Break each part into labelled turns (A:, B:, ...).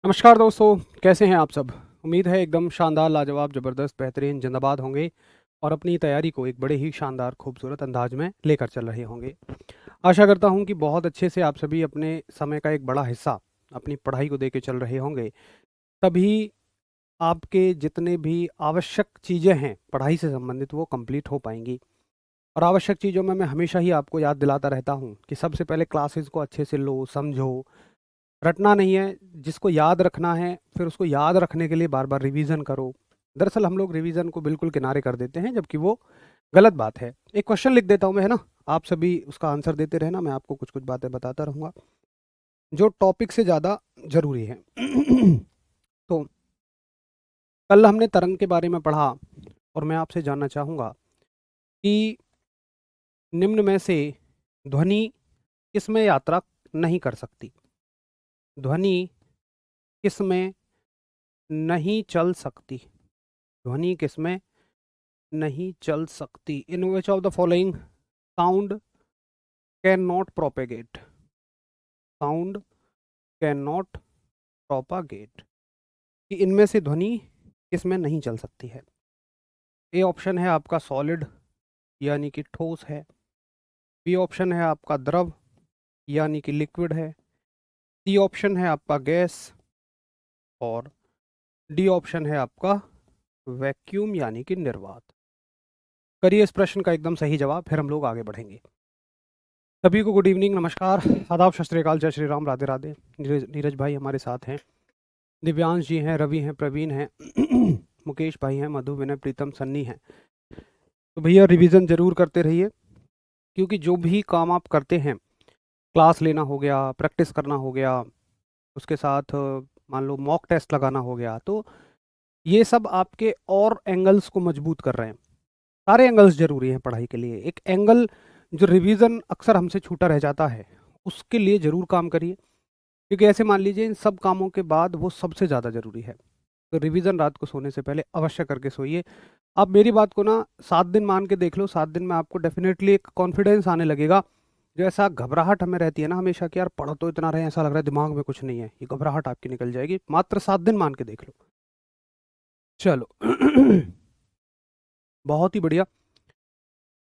A: नमस्कार दोस्तों, कैसे हैं आप सब? उम्मीद है एकदम शानदार, लाजवाब, ज़बरदस्त, बेहतरीन, ज़िंदाबाद होंगे और अपनी तैयारी को एक बड़े ही शानदार, खूबसूरत अंदाज में लेकर चल रहे होंगे। आशा करता हूं कि बहुत अच्छे से आप सभी अपने समय का एक बड़ा हिस्सा अपनी पढ़ाई को दे के चल रहे होंगे। तभी आपके जितने भी आवश्यक चीज़ें हैं पढ़ाई से संबंधित, वो कंप्लीट हो पाएंगी। और आवश्यक चीज़ों में मैं हमेशा ही आपको याद दिलाता रहता हूँ कि सबसे पहले क्लासेस को अच्छे से लो, समझो। रटना नहीं है, जिसको याद रखना है फिर उसको याद रखने के लिए बार बार रिवीजन करो। दरअसल हम लोग रिवीजन को बिल्कुल किनारे कर देते हैं, जबकि वो गलत बात है। एक क्वेश्चन लिख देता हूँ मैं, है ना? आप सभी उसका आंसर देते रहना, मैं आपको कुछ कुछ बातें बताता रहूँगा जो टॉपिक से ज़्यादा ज़रूरी है। तो कल हमने तरंग के बारे में पढ़ा और मैं आपसे जानना चाहूँगा कि निम्न में से ध्वनि किस में यात्रा नहीं कर सकती? ध्वनि किस में नहीं चल सकती? ध्वनि किसमें नहीं चल सकती? In which of the following sound can not propagate? Sound can not propagate, कि इनमें से ध्वनि किसमें नहीं चल सकती है? ए ऑप्शन है आपका सॉलिड, यानी कि ठोस है। बी ऑप्शन है आपका द्रव, यानी कि लिक्विड है। सी ऑप्शन है आपका गैस। और डी ऑप्शन है आपका वैक्यूम, यानी कि निर्वात। करिए इस प्रश्न का एकदम सही जवाब, फिर हम लोग आगे बढ़ेंगे। सभी को गुड इवनिंग, नमस्कार, आदाब, सत श्री अकाल, जय श्री राम, राधे राधे। नीरज भाई हमारे साथ हैं, दिव्यांश जी हैं, रवि हैं, प्रवीण हैं, मुकेश भाई हैं, मधु, विनय, प्रीतम, सन्नी हैं। तो भैया रिवीजन जरूर करते रहिए, क्योंकि जो भी काम आप करते हैं, क्लास लेना हो गया, प्रैक्टिस करना हो गया, उसके साथ मान लो मॉक टेस्ट लगाना हो गया, तो ये सब आपके और एंगल्स को मजबूत कर रहे हैं। सारे एंगल्स जरूरी हैं पढ़ाई के लिए। एक एंगल जो रिवीजन अक्सर हमसे छूटा रह जाता है, उसके लिए ज़रूर काम करिए, क्योंकि ऐसे मान लीजिए इन सब कामों के बाद वो सबसे ज़्यादा ज़रूरी है। तो रिवीजन रात को सोने से पहले अवश्य करके सोइए। आप मेरी बात को ना 7 दिन मान के देख लो, 7 दिन में आपको डेफिनेटली एक कॉन्फिडेंस आने लगेगा। जो ऐसा घबराहट हमें रहती है ना हमेशा कि यार पढ़ तो इतना रहे, ऐसा लग रहा है दिमाग में कुछ नहीं है, ये घबराहट आपकी निकल जाएगी। मात्र 7 दिन मान के देख लो। चलो। बहुत ही बढ़िया।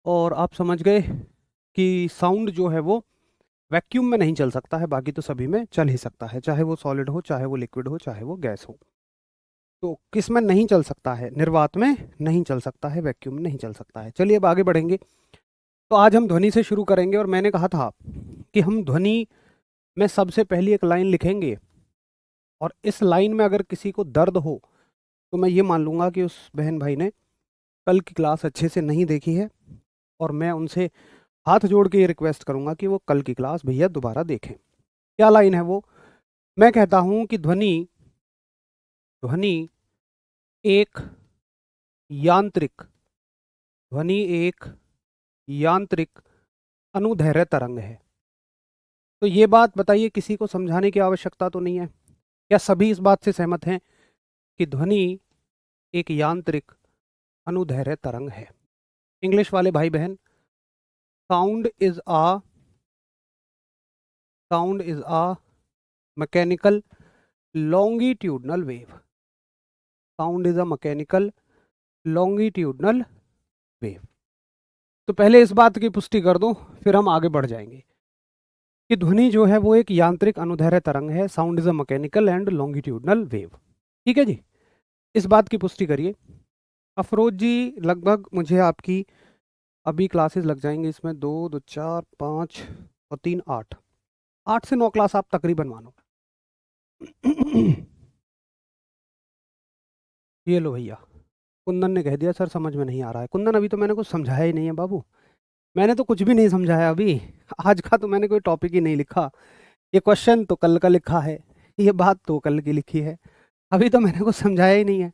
A: और आप समझ गए कि साउंड जो है वो वैक्यूम में नहीं चल सकता है, बाकी तो सभी में चल ही सकता है, चाहे वो सॉलिड हो, चाहे वो लिक्विड हो, चाहे वो गैस हो। तो किस में नहीं चल सकता है? निर्वात में नहीं चल सकता है, वैक्यूम में नहीं चल सकता है। चलिए अब आगे बढ़ेंगे। तो आज हम ध्वनि से शुरू करेंगे, और मैंने कहा था कि हम ध्वनि में सबसे पहली एक लाइन लिखेंगे, और इस लाइन में अगर किसी को दर्द हो तो मैं ये मान लूंगा कि उस बहन भाई ने कल की क्लास अच्छे से नहीं देखी है, और मैं उनसे हाथ जोड़ के ये रिक्वेस्ट करूंगा कि वो कल की क्लास भैया दोबारा देखें। क्या लाइन है वो? मैं कहता हूं कि ध्वनि ध्वनि एक यांत्रिक ध्वनि एक यांत्रिक अनुदैर्ध्य तरंग है। तो ये बात बताइए, किसी को समझाने की आवश्यकता तो नहीं है? क्या सभी इस बात से सहमत हैं कि ध्वनि एक यांत्रिक अनुदैर्ध्य तरंग है? इंग्लिश वाले भाई बहन, sound is a sound is a mechanical longitudinal wave. Sound is a mechanical longitudinal wave. तो पहले इस बात की पुष्टि कर दो, फिर हम आगे बढ़ जाएंगे कि ध्वनि जो है वो एक यांत्रिक अनुदैर्ध्य तरंग है। Sound is a mechanical and longitudinal wave. ठीक है जी, इस बात की पुष्टि करिए। अफरोज जी, लगभग मुझे आपकी अभी क्लासेस लग जाएंगी इसमें, 2 2 4 5 और 3 8, 8 से 9 क्लास आप तकरीबन मानो। ये लो भैया, कुंदन ने कह दिया सर समझ में नहीं आ रहा है। कुंदन, अभी तो मैंने कुछ समझाया ही नहीं है बाबू। मैंने तो कुछ भी नहीं समझाया अभी। आज का तो मैंने कोई टॉपिक ही नहीं लिखा। ये क्वेश्चन तो कल का लिखा है, ये बात तो कल की लिखी है। अभी तो मैंने कुछ समझाया ही नहीं है।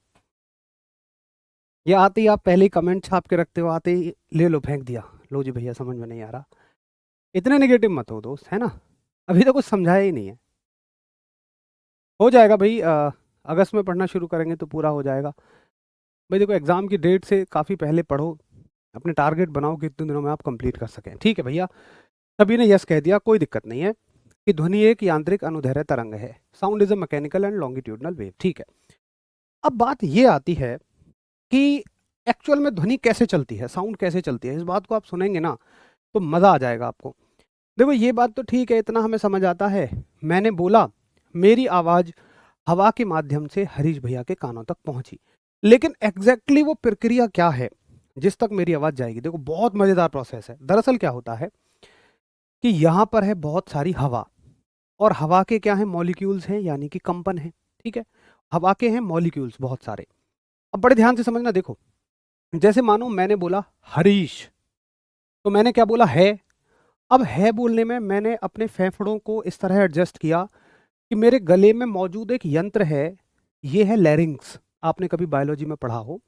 A: ये आते ही आप पहले ही कमेंट छाप के रखते हो, आते ही ले लो फेंक दिया, लो जी भैया समझ में नहीं आ रहा। इतने नेगेटिव मत हो दोस्त, है ना? अभी तो कुछ समझाया ही नहीं है। हो जाएगा भाई, अगस्त में पढ़ना शुरू करेंगे तो पूरा हो जाएगा। भाई देखो, एग्जाम की डेट से काफ़ी पहले पढ़ो, अपने टारगेट बनाओ कि इतने दिनों में आप कंप्लीट कर सकें। ठीक है भैया, सभी ने यस कह दिया, कोई दिक्कत नहीं है। कि ध्वनि एक यांत्रिक अनुदैर्ध्य तरंग है। Sound is a mechanical and longitudinal wave. ठीक है, अब बात ये आती है कि एक्चुअल में ध्वनि कैसे चलती है, साउंड कैसे चलती है। इस बात को आप सुनेंगे ना तो मज़ा आ जाएगा आपको। देखो ये बात तो ठीक है, इतना हमें समझ आता है। मैंने बोला मेरी आवाज़ हवा के माध्यम से हरीश भैया के कानों तक पहुंची, लेकिन एग्जैक्टली वो प्रक्रिया क्या है जिस तक मेरी आवाज़ जाएगी। देखो बहुत मज़ेदार प्रोसेस है। दरअसल क्या होता है कि यहाँ पर है बहुत सारी हवा, और हवा के क्या है, मॉलिक्यूल्स हैं, यानी कि कंपन है। ठीक है, हवा के हैं मॉलिक्यूल्स बहुत सारे। अब बड़े ध्यान से समझना। देखो जैसे मानो मैंने बोला हरीश, तो मैंने क्या बोला, है। अब है बोलने में मैंने अपने फेफड़ों को इस तरह एडजस्ट किया कि मेरे गले में मौजूद एक यंत्र है, ये है लैरिंग्स। आपने कभी बायोलॉजी में पढ़ा हो,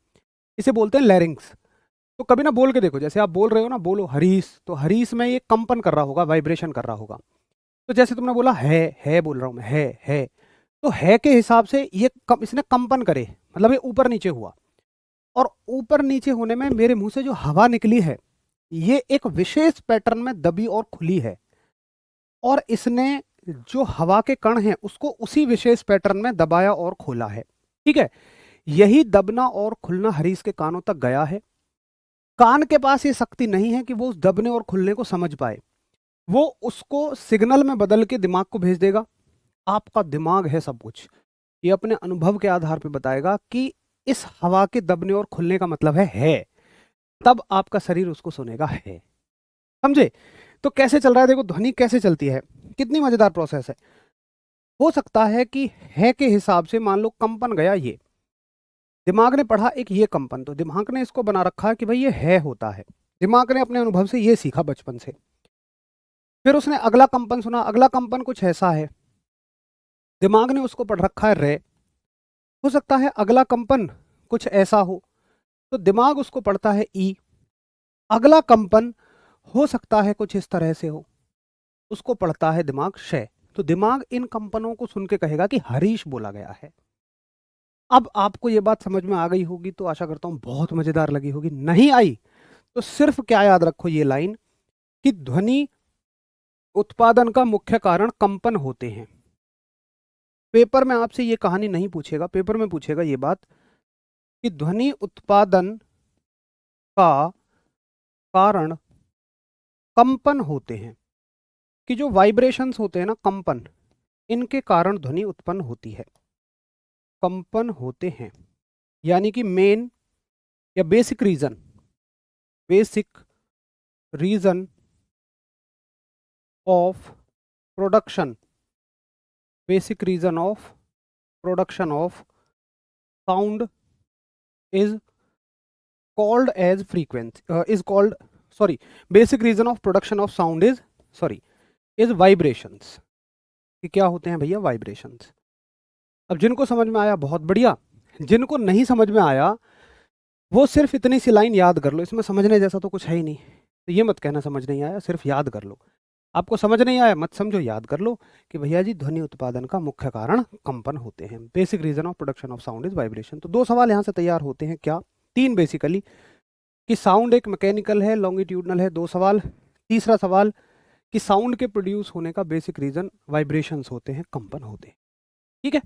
A: इसे बोलते हैं लैरिंग्स। तो कभी ना बोल के देखो, जैसे आप बोल रहे हो ना, बोलो हरीश, तो हरीश में ये कंपन कर रहा होगा, वाइब्रेशन कर रहा होगा। तो जैसे तुमने बोला है बोल रहा हूं मैं, है, तो है के हिसाब से ये इसने कंपन करे, मतलब ये ऊपर नीचे हुआ। और ऊपर नीचे होने में मेरे मुंह से जो हवा निकली है, ये एक विशेष पैटर्न में दबी और खुली है, और इसने जो हवा के कण हैं उसको उसी विशेष पैटर्न में दबाया और खोला है। ठीक है, यही दबना और खुलना हरीश के कानों तक गया है। कान के पास ये शक्ति नहीं है कि वो उस दबने और खुलने को समझ पाए, वो उसको सिग्नल में बदल के दिमाग को भेज देगा। आपका दिमाग है सब कुछ, ये अपने अनुभव के आधार पर बताएगा कि इस हवा के दबने और खुलने का मतलब है। तब आपका शरीर उसको सुनेगा, है। समझे? तो कैसे चल रहा है, देखो ध्वनि कैसे चलती है, कितनी मजेदार प्रोसेस है। हो सकता है कि है के हिसाब से मान लो कंपन गया, ये दिमाग ने पढ़ा एक ये कंपन, तो दिमाग ने इसको बना रखा है कि भाई ये है होता है। दिमाग ने अपने अनुभव से ये सीखा बचपन से। फिर उसने अगला कंपन सुना, अगला कंपन कुछ ऐसा है, दिमाग ने उसको पढ़ रखा है रे। हो सकता है अगला कंपन कुछ ऐसा हो, तो दिमाग उसको पढ़ता है ई। अगला कंपन हो सकता है कुछ इस तरह से हो, उसको पढ़ता है दिमाग शय। तो दिमाग इन कंपनों को सुन के कहेगा कि हरीश बोला गया है। अब आपको ये बात समझ में आ गई होगी, तो आशा करता हूं बहुत मजेदार लगी होगी। नहीं आई तो सिर्फ क्या याद रखो ये लाइन, कि ध्वनि उत्पादन का मुख्य कारण कंपन होते हैं। पेपर में आपसे ये कहानी नहीं पूछेगा, पेपर में पूछेगा ये बात कि ध्वनि उत्पादन का कारण कंपन होते हैं, कि जो वाइब्रेशंस होते हैं ना, कंपन, इनके कारण ध्वनि उत्पन्न होती है। कंपन होते हैं, यानी कि मेन या basic reason of production of sound is called as frequency is called sorry basic reason of production of sound is vibrations. कि क्या होते हैं भैया, वाइब्रेशंस। अब जिनको समझ में आया बहुत बढ़िया, जिनको नहीं समझ में आया वो सिर्फ इतनी सी लाइन याद कर लो, इसमें समझने जैसा तो कुछ है ही नहीं। तो ये मत कहना समझ नहीं आया, सिर्फ याद कर लो। आपको समझ नहीं आया मत समझो, याद कर लो कि भैया जी ध्वनि उत्पादन का मुख्य कारण कंपन होते हैं। Basic reason of production of sound is vibration. तो दो सवाल यहाँ से तैयार होते हैं, क्या, तीन बेसिकली, कि साउंड एक मैकेनिकल है, लॉन्गिट्यूडनल है, दो सवाल। तीसरा सवाल कि साउंड के प्रोड्यूस होने का बेसिक रीजन वाइब्रेशंस होते हैं, कंपन होते हैं। ठीक है,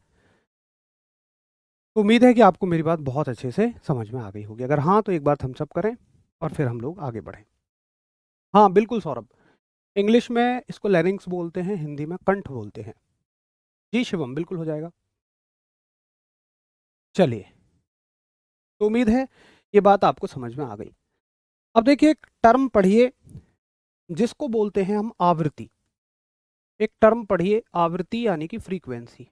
A: तो उम्मीद है कि आपको मेरी बात बहुत अच्छे से समझ में आ गई होगी। अगर हाँ तो एक बार थम्स अप करें और फिर हम लोग आगे बढ़ें। हाँ बिल्कुल सौरभ, इंग्लिश में इसको लैरिंग्स बोलते हैं, हिंदी में कंठ बोलते हैं। जी शिवम, बिल्कुल हो जाएगा। चलिए, तो उम्मीद है ये बात आपको समझ में आ गई। अब देखिए एक टर्म पढ़िए जिसको बोलते हैं हम आवृत्ति। एक टर्म पढ़िए आवृत्ति, यानी कि फ्रीक्वेंसी।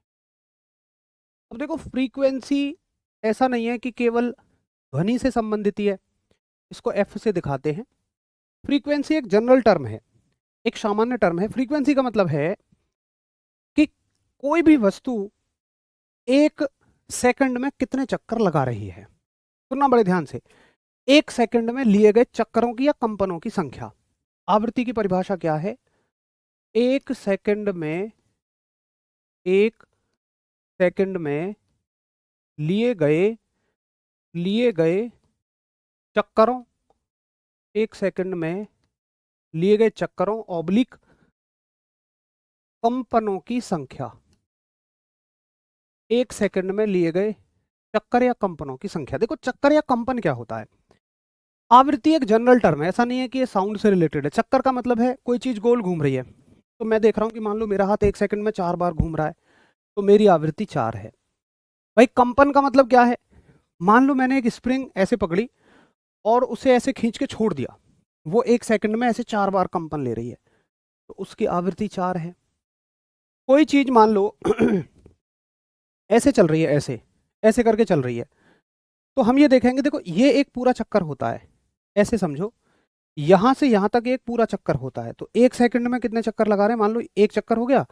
A: अब देखो फ्रीक्वेंसी ऐसा नहीं है कि केवल ध्वनि से संबंधित ही है, इसको एफ से दिखाते हैं। फ्रीक्वेंसी एक जनरल टर्म है, एक सामान्य टर्म है। फ्रीक्वेंसी का मतलब है कि कोई भी वस्तु एक सेकंड में कितने चक्कर लगा रही है। सुनना बड़े ध्यान से, एक सेकंड में लिए गए चक्करों की या कंपनों की संख्या। आवृत्ति की परिभाषा क्या है, एक सेकंड में एक सेकंड में लिए गए चक्करों, एक सेकंड में लिए गए चक्करों ऑब्लिक कंपनों की संख्या, एक सेकंड में लिए गए चक्कर या कंपनों की संख्या। देखो चक्कर या कंपन क्या होता है, आवृत्ति एक जनरल टर्म है, ऐसा नहीं है कि ये साउंड से रिलेटेड है। चक्कर का मतलब है कोई चीज गोल घूम रही है, तो मैं देख रहा हूं कि मान लो मेरा हाथ एक सेकंड में 4 बार घूम रहा है, तो मेरी आवृत्ति 4 है। भाई कंपन का मतलब क्या है, मान लो मैंने एक स्प्रिंग ऐसे पकड़ी और उसे ऐसे खींच के छोड़ दिया, वो एक सेकंड में ऐसे 4 बार कंपन ले रही है, तो उसकी आवृत्ति 4 है। कोई चीज मान लो ऐसे चल रही है, ऐसे ऐसे करके चल रही है, तो हम ये देखेंगे, देखो ये एक पूरा चक्कर होता है, ऐसे समझो, यहां से यहां तक एक पूरा चक्कर होता है, तो एक सेकंड में कितने चक्कर लगा रहे हैं, मान लो एक चक्कर हो गया,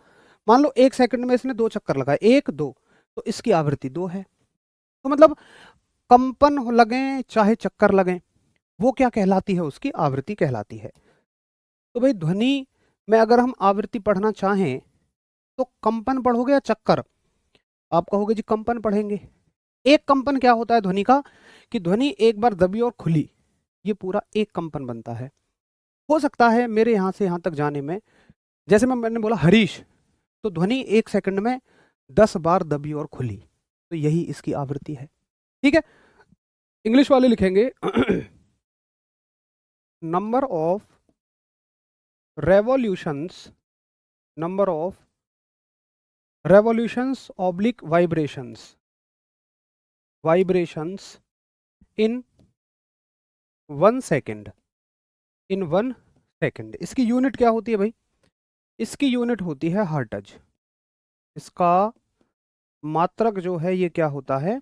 A: मान लो एक सेकंड में इसने 2 चक्कर लगाए, 1 2, तो इसकी आवृत्ति 2 है। तो मतलब कंपन लगे चाहे चक्कर लगे, वो क्या कहलाती है, उसकी आवृत्ति कहलाती है। तो भाई ध्वनि में अगर हम आवृत्ति पढ़ना चाहें तो कंपन पढ़ोगे या चक्कर, आप कहोगे जी कंपन पढ़ेंगे। एक कंपन क्या होता है ध्वनि का, कि ध्वनि एक बार दबी और खुली, ये पूरा एक कंपन बनता है। हो सकता है मेरे यहां से यहां तक जाने में, जैसे मैंने बोला हरीश, तो ध्वनि एक सेकंड में 10 बार दबी और खुली, तो यही इसकी आवृत्ति है। ठीक है, इंग्लिश वाले लिखेंगे number of revolutions, number of revolutions oblique vibrations, vibrations in 1 second, in 1 second. इसकी यूनिट क्या होती है भाई, इसकी यूनिट होती है हर्ट्ज। इसका मात्रक जो है ये क्या होता है,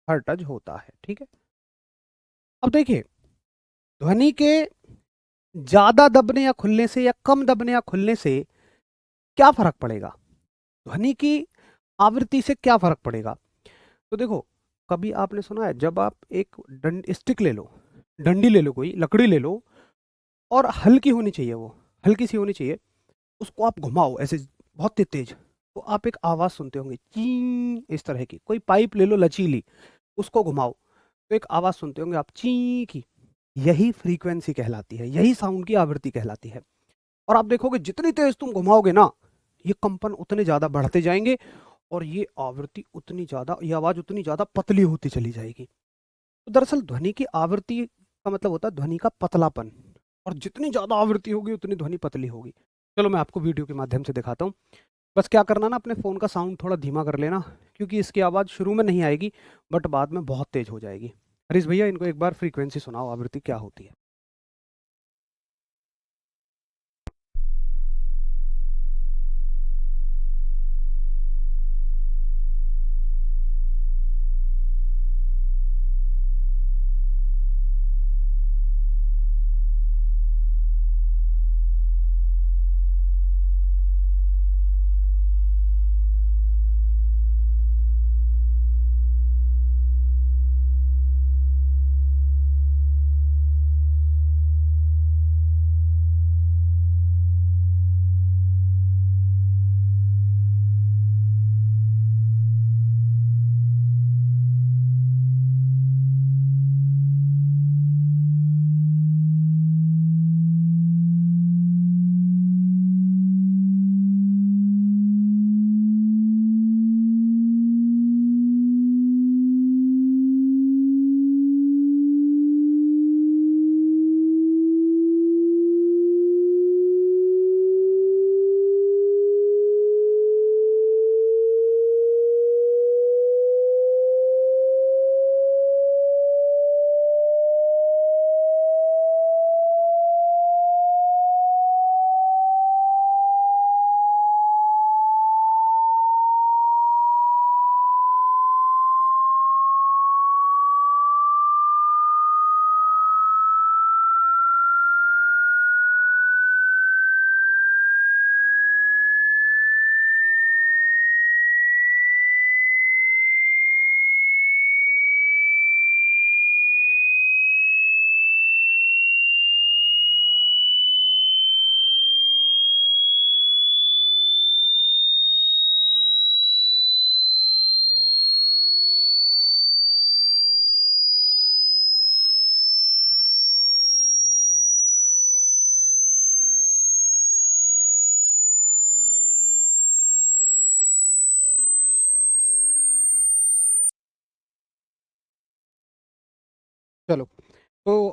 A: हर्ट्ज होता है। ठीक है, अब देखिए ध्वनि के ज्यादा दबने या खुलने से या कम दबने या खुलने से क्या फर्क पड़ेगा, ध्वनि की आवृत्ति से क्या फर्क पड़ेगा। तो देखो कभी आपने सुना है, जब आप एक स्टिक ले लो, डंडी ले लो, कोई लकड़ी ले लो, और हल्की होनी चाहिए, वो हल्की सी होनी चाहिए, उसको आप घुमाओ ऐसे बहुत तेज तेज, तो आप एक आवाज सुनते होंगे ची, इस तरह की। कोई पाइप ले लो लचीली, उसको घुमाओ तो एक आवाज सुनते होंगे आप ची की, यही फ्रीक्वेंसी कहलाती है, यही साउंड की आवृत्ति कहलाती है। और आप देखोगे जितनी तेज तुम घुमाओगे ना, ये कंपन उतने ज्यादा बढ़ते जाएंगे, और ये आवृत्ति उतनी ज्यादा, ये आवाज उतनी ज्यादा पतली होती चली जाएगी। तो दरअसल ध्वनि की आवृत्ति का मतलब होता है ध्वनि का पतलापन, और जितनी ज्यादा आवृत्ति होगी उतनी ध्वनि पतली होगी। चलो मैं आपको वीडियो के माध्यम से दिखाता हूँ। बस क्या करना ना, अपने फ़ोन का साउंड थोड़ा धीमा कर लेना, क्योंकि इसकी आवाज़ शुरू में नहीं आएगी, बट बाद में बहुत तेज हो जाएगी। हरीश भैया इनको एक बार फ्रीक्वेंसी सुनाओ, आवृत्ति क्या होती है।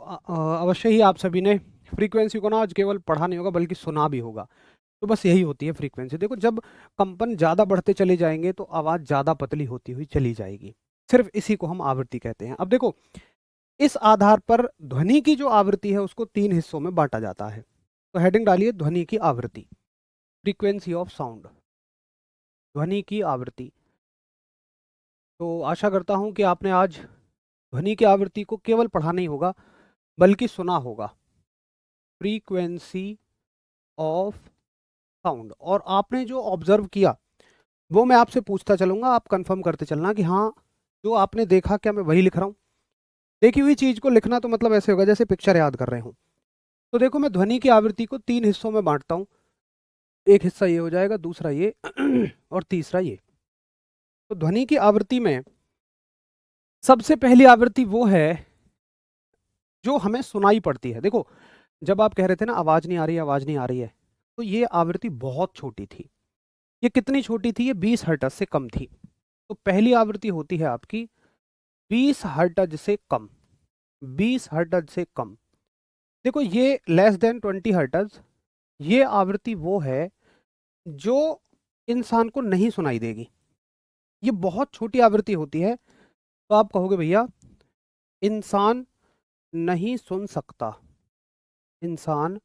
A: अवश्य ही आप सभी ने फ्रीक्वेंसी को ना आज केवल पढ़ा नहीं होगा बल्कि सुना भी होगा। तो बस यही होती है फ्रीक्वेंसी। देखो, जब कंपन ज़्यादा बढ़ते चले जाएंगे तो आवाज़ ज़्यादा पतली होती हुई चली जाएगी। सिर्फ इसी को हम आवृत्ति कहते हैं। अब देखो, इस आधार पर ध्वनि की जो आवृत्ति है उसको 3 हिस्सों में बांटा जाता है। तो हेडिंग डालिए ध्वनि की आवृत्ति, फ्रीक्वेंसी ऑफ साउंड, ध्वनि की आवृत्ति। तो आशा करता हूं कि आपने आज ध्वनि की आवृत्ति को केवल पढ़ा नहीं होगा बल्कि सुना होगा, फ्रीक्वेंसी ऑफ साउंड। और आपने जो ऑब्जर्व किया वो मैं आपसे पूछता चलूंगा, आप कंफर्म करते चलना कि हाँ, जो आपने देखा क्या मैं वही लिख रहा हूँ। देखी हुई चीज को लिखना तो मतलब ऐसे होगा जैसे पिक्चर याद कर रहे हूँ। तो देखो, मैं ध्वनि की आवृत्ति को 3 हिस्सों में बांटता हूँ। एक हिस्सा ये हो जाएगा, दूसरा ये और तीसरा ये। तो ध्वनि की आवृत्ति में सबसे पहली आवृत्ति वो है जो हमें सुनाई पड़ती है। देखो, जब आप कह रहे थे ना आवाज नहीं आ रही, आवाज नहीं आ रही है, तो ये आवृत्ति बहुत छोटी थी। ये कितनी छोटी थी? ये 20 हर्ट्ज से कम थी। तो पहली आवृत्ति होती है आपकी 20 हर्ट्ज से कम, 20 हर्ट्ज से कम। देखो, ये लेस देन 20 हर्ट्ज, ये आवृत्ति वो है जो इंसान को नहीं सुनाई देगी। ये बहुत छोटी आवृत्ति होती है। तो आप कहोगे भैया इंसान नहीं सुन सकता, इंसान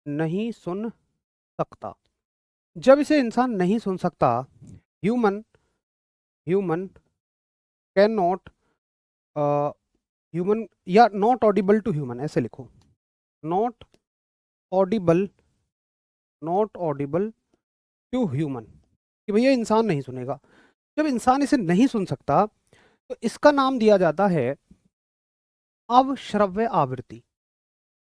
A: नहीं सुन सकता। जब इसे इंसान नहीं सुन सकता, human human can not, human या नॉट ऑडिबल टू ह्यूमन, ऐसे लिखो, not audible, not audible to human, कि भैया इंसान नहीं सुनेगा। जब इंसान इसे नहीं सुन सकता तो इसका नाम दिया जाता है अवश्रव्य आवृत्ति।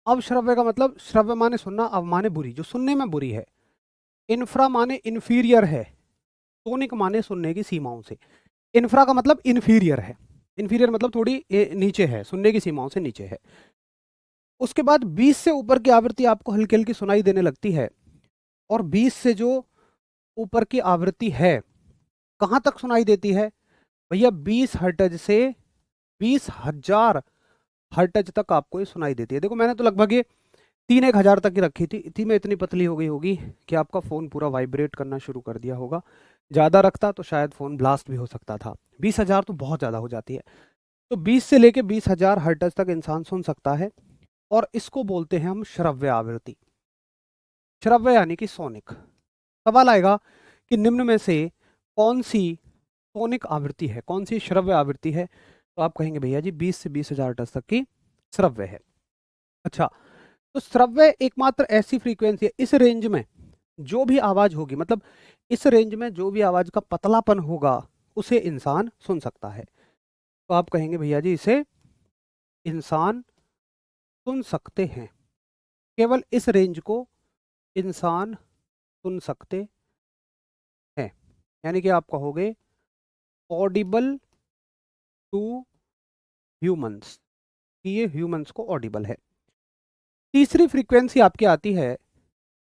A: अवश्रव्य का मतलब, श्रव्य माने सुनना, अव माने बुरी, जो सुनने में बुरी है, इन्फ्रा माने इन्फीरियर है, टोनिक माने सुनने की सीमाओं से। इन्फ्रा का मतलब इन्फीरियर है, इन्फीरियर मतलब थोड़ी नीचे है, सुनने की सीमाओं से नीचे है। उसके बाद 20 से ऊपर की आवृत्ति आपको हल्की हल्की सुनाई देने लगती है। और 20 से जो ऊपर की आवृत्ति है कहाँ तक सुनाई देती है भैया? 20 हर्ट्ज से 20,000 हर्ट्ज तक आपको ये सुनाई देती है। देखो, मैंने तो लगभग ये 3-1 हज़ार तक की रखी थी, इतनी में इतनी पतली हो गई होगी कि आपका फ़ोन पूरा वाइब्रेट करना शुरू कर दिया होगा। ज़्यादा रखता तो शायद फ़ोन ब्लास्ट भी हो सकता था। 20,000 तो बहुत ज़्यादा हो जाती है। तो 20 से लेके 20,000 हर्ट्ज तक इंसान सुन सकता है, और इसको बोलते हैं हम श्रव्य आवृत्ति। श्रव्य यानी कि सोनिक। सवाल आएगा कि निम्न में से कौन सी सोनिक आवृत्ति है, कौन सी श्रव्य आवृत्ति है? तो आप कहेंगे भैया जी 20 से 20,000 हर्ट्ज तक की श्रव्य है। अच्छा, तो श्रव्य एकमात्र ऐसी फ्रीक्वेंसी है, इस रेंज में जो भी आवाज होगी, मतलब इस रेंज में जो भी आवाज का पतलापन होगा उसे इंसान सुन सकता है। तो आप कहेंगे भैया जी इसे इंसान सुन सकते हैं, केवल इस रेंज को इंसान सुन सकते हैं। यानी कि आप कहोगे ऑडिबल टू ह्यूमंस, कि ये ह्यूमंस को ऑडिबल है। तीसरी फ्रीक्वेंसी आपकी आती है